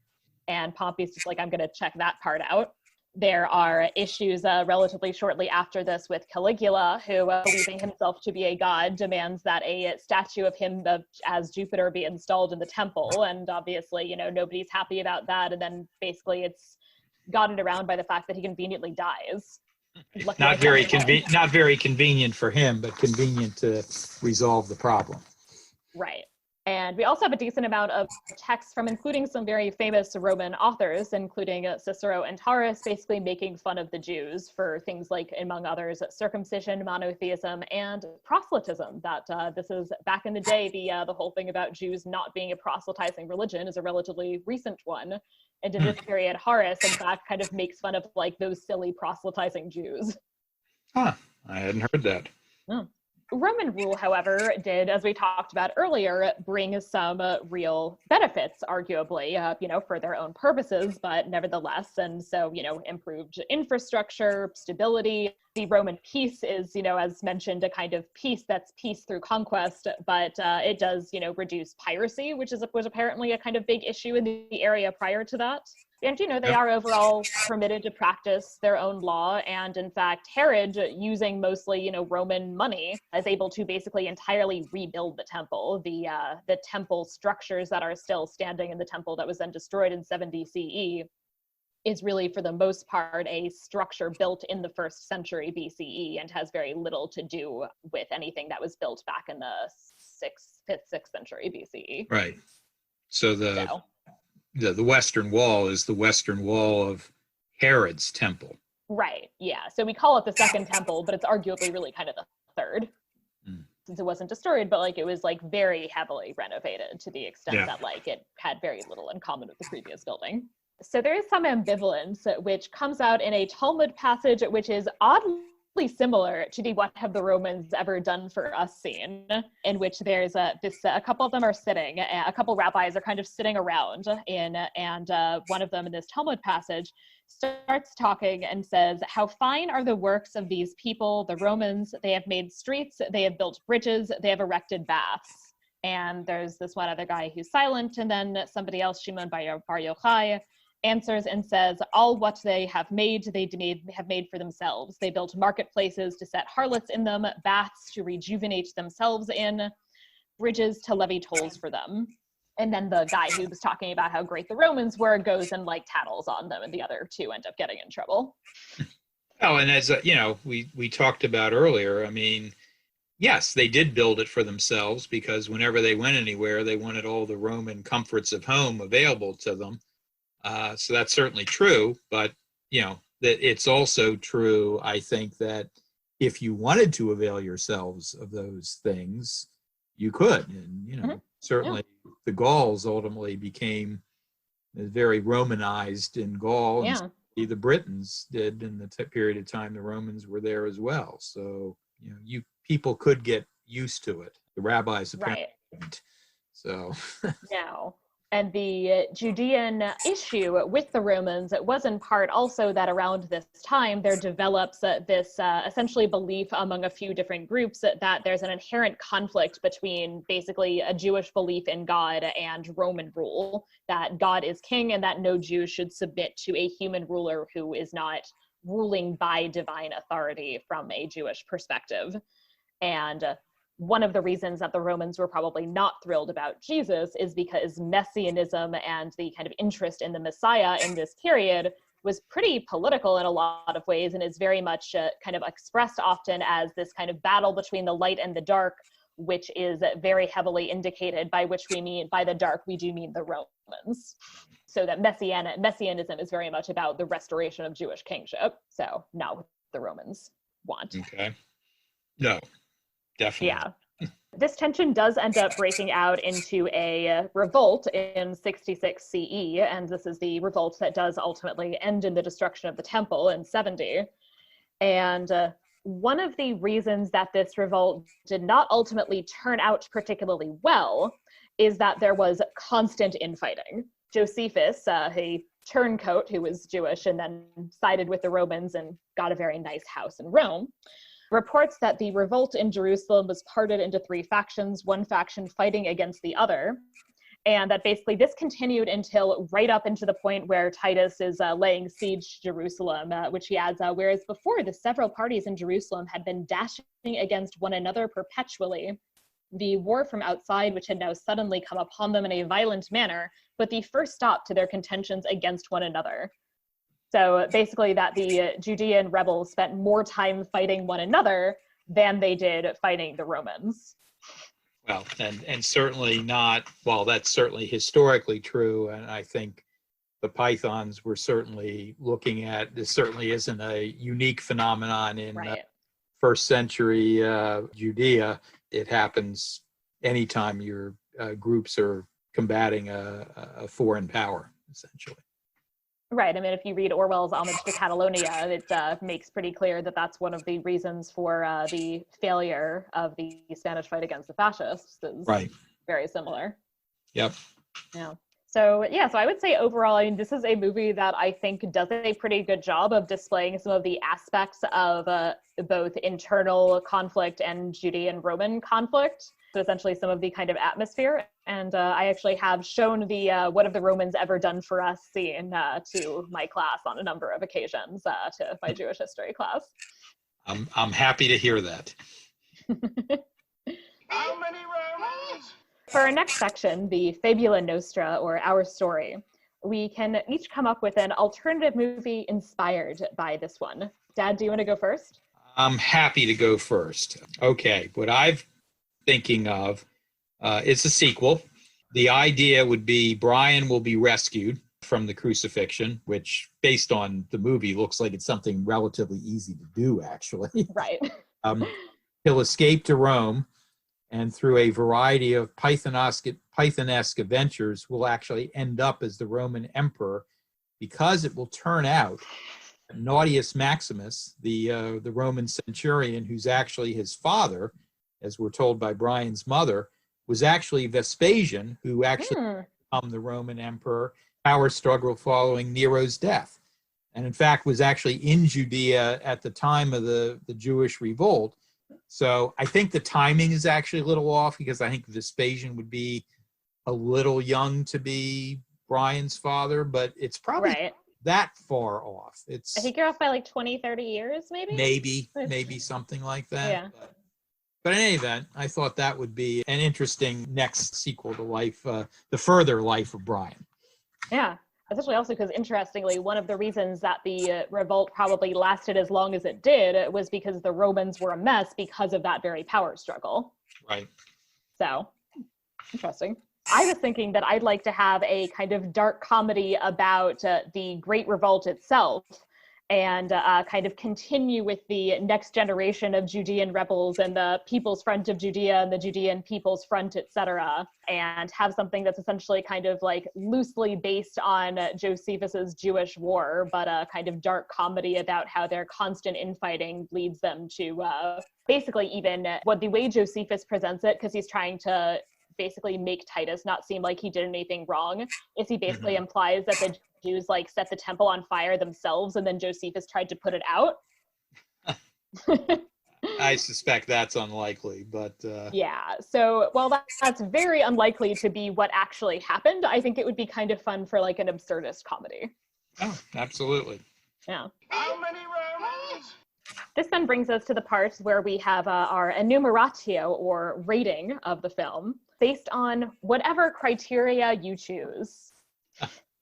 And Pompey's just like, I'm going to check that part out. There are issues relatively shortly after this with Caligula, who, believing himself to be a god, demands that a statue of him as Jupiter be installed in the temple. And obviously, you know, nobody's happy about that. And then basically it's gotten around by the fact that he conveniently dies. Not very convenient for him, but convenient to resolve the problem. Right. And we also have a decent amount of text from including some very famous Roman authors, including Cicero and Horace, basically making fun of the Jews for things like, among others, circumcision, monotheism, and proselytism. That this is back in the day, the whole thing about Jews not being a proselytizing religion is a relatively recent one. And in this period, Horace, in fact, kind of makes fun of like those silly proselytizing Jews. Huh, I hadn't heard that. Oh. Roman rule, however, did, as we talked about earlier, bring some real benefits, arguably, you know, for their own purposes, but nevertheless, and so, you know, improved infrastructure, stability. The Roman peace is, you know, as mentioned, a kind of peace that's peace through conquest, but it does, you know, reduce piracy, which was apparently a kind of big issue in the area prior to that. And, you know, they are overall permitted to practice their own law. And in fact, Herod, using mostly, you know, Roman money, is able to basically entirely rebuild the temple. The temple structures that are still standing in the temple that was then destroyed in 70 CE is really, for the most part, a structure built in the 1st century BCE and has very little to do with anything that was built back in the 5th, 6th century BCE. Right. So the Western Wall is the Western Wall of Herod's temple. Right, yeah. So we call it the Second Temple, but it's arguably really kind of the third, since it wasn't destroyed, but like it was like very heavily renovated to the extent that like it had very little in common with the previous building. So there is some ambivalence, which comes out in a Talmud passage, which is oddly similar to the "What have the Romans ever done for us" scene, in which there's a couple of them are sitting, a couple rabbis are kind of sitting around and one of them in this Talmud passage starts talking and says, "How fine are the works of these people, the Romans. They have made streets, they have built bridges, they have erected baths." And there's this one other guy who's silent, and then somebody else, Shimon Bar Yochai, answers and says, "All what they have made, have made for themselves. They built marketplaces to set harlots in them, baths to rejuvenate themselves in, bridges to levy tolls for them." And then the guy who was talking about how great the Romans were goes and like tattles on them, and the other two end up getting in trouble. Oh, and as you know, we talked about earlier, I mean, yes, they did build it for themselves because whenever they went anywhere, they wanted all the Roman comforts of home available to them. So that's certainly true, but you know that it's also true, I think, that if you wanted to avail yourselves of those things, you could. And you know, certainly the Gauls ultimately became very Romanized in Gaul, and the Britons did in the period of time the Romans were there as well. So you know, people could get used to it. The rabbis apparently didn't. So now. And the Judean issue with the Romans, it was in part also that around this time there develops this essentially belief among a few different groups that there's an inherent conflict between basically a Jewish belief in God and Roman rule, that God is king and that no Jew should submit to a human ruler who is not ruling by divine authority from a Jewish perspective. And one of the reasons that the Romans were probably not thrilled about Jesus is because messianism and the kind of interest in the Messiah in this period was pretty political in a lot of ways, and is very much kind of expressed often as this kind of battle between the light and the dark, which is very heavily indicated by which we mean, by the dark, we do mean the Romans. So that messianism is very much about the restoration of Jewish kingship. So not what the Romans want. Okay. No. Definitely. Yeah. This tension does end up breaking out into a revolt in 66 CE, and this is the revolt that does ultimately end in the destruction of the temple in 70. And one of the reasons that this revolt did not ultimately turn out particularly well is that there was constant infighting. Josephus, a turncoat who was Jewish and then sided with the Romans and got a very nice house in Rome, reports that the revolt in Jerusalem was parted into 3 factions, one faction fighting against the other. And that basically this continued until right up into the point where Titus is laying siege to Jerusalem, which he adds, whereas before the several parties in Jerusalem had been dashing against one another perpetually, the war from outside, which had now suddenly come upon them in a violent manner, but the first stop to their contentions against one another. So basically that the Judean rebels spent more time fighting one another than they did fighting the Romans. Well, and certainly not, well, that's certainly historically true. And I think the Pythons were certainly looking at, this certainly isn't a unique phenomenon in first century Judea. It happens anytime your groups are combating a foreign power, essentially. Right. I mean, if you read Orwell's Homage to Catalonia, it makes pretty clear that that's one of the reasons for the failure of the Spanish fight against the fascists. Is very similar. Yep. Yeah. So I would say overall, I mean, this is a movie that I think does a pretty good job of displaying some of the aspects of both internal conflict and Judean Roman conflict. So essentially some of the kind of atmosphere. And I actually have shown the what have the Romans ever done for us scene to my class on a number of occasions, to my Jewish history class. I'm happy to hear that. How many Romans? For our next section, the Fabula Nostra, or Our Story, we can each come up with an alternative movie inspired by this one. Dad, do you want to go first? I'm happy to go first. Okay, what I've thinking of it's a sequel. The idea would be Brian will be rescued from the crucifixion, which based on the movie looks like it's something relatively easy to do, actually. Right. He'll escape to Rome, and through a variety of Pythonesque adventures will actually end up as the Roman emperor, because it will turn out Nautius Maximus, the Roman centurion, who's actually his father, as we're told by Brian's mother, was actually Vespasian, who actually became the Roman emperor, power struggle following Nero's death. And in fact, was actually in Judea at the time of the Jewish revolt. So I think the timing is actually a little off, because I think Vespasian would be a little young to be Brian's father, but it's probably that far off. I think you're off by like 20, 30 years, maybe? Maybe something like that. Yeah. But in any event, I thought that would be an interesting next sequel to life, the further life of Brian. Yeah, especially also because, interestingly, one of the reasons that the revolt probably lasted as long as it did was because the Romans were a mess because of that very power struggle. Right. So, interesting. I was thinking that I'd like to have a kind of dark comedy about the Great Revolt itself, and kind of continue with the next generation of Judean rebels and the People's Front of Judea and the Judean People's Front, etc., and have something that's essentially kind of like loosely based on Josephus's Jewish War, but a kind of dark comedy about how their constant infighting leads them to basically even what the way Josephus presents it, because he's trying to basically make Titus not seem like he did anything wrong, is he basically implies that the Jews like set the temple on fire themselves and then Josephus tried to put it out. I suspect that's unlikely, but yeah, so while that's very unlikely to be what actually happened, I think it would be kind of fun for like an absurdist comedy. Oh, absolutely. Yeah. How many Romans? This then brings us to the part where we have our enumeratio, or rating of the film, based on whatever criteria you choose.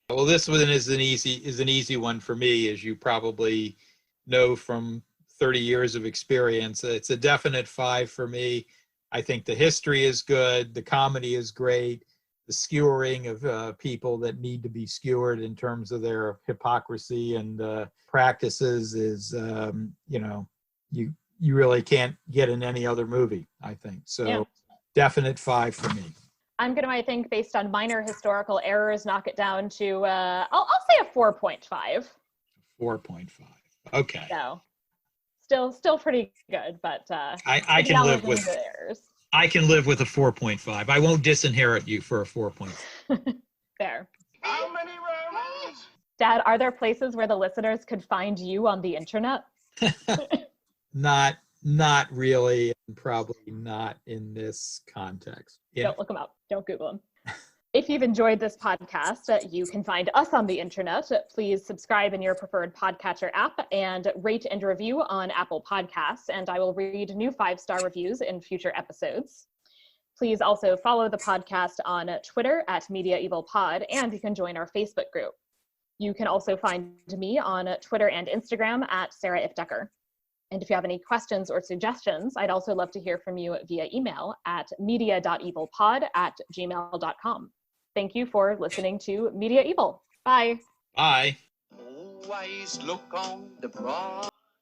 Well, this one is an easy one for me, as you probably know from 30 years of experience. It's a definite 5 for me. I think the history is good, the comedy is great, the skewering of people that need to be skewered in terms of their hypocrisy and practices is, you really can't get in any other movie, I think. So definite 5 for me. I'm going to, I think, based on minor historical errors, knock it down to, I'll say a 4.5. 4.5. Okay. So still pretty good, but I can live with errors. I can live with a 4.5. I won't disinherit you for a 4.5. Fair. How many Romans? Dad, are there places where the listeners could find you on the internet? Not really, and probably not in this context. Yeah. Don't look them up. Don't Google them. If you've enjoyed this podcast, you can find us on the internet. Please subscribe in your preferred podcatcher app and rate and review on Apple Podcasts, and I will read new 5-star reviews in future episodes. Please also follow the podcast on Twitter at Media-eval Pod, and you can join our Facebook group. You can also find me on Twitter and Instagram at Sarah Ifft. And if you have any questions or suggestions, I'd also love to hear from you via email at media.evalpod@gmail.com. Thank you for listening to Media-eval. Bye. Bye. Always look on the bright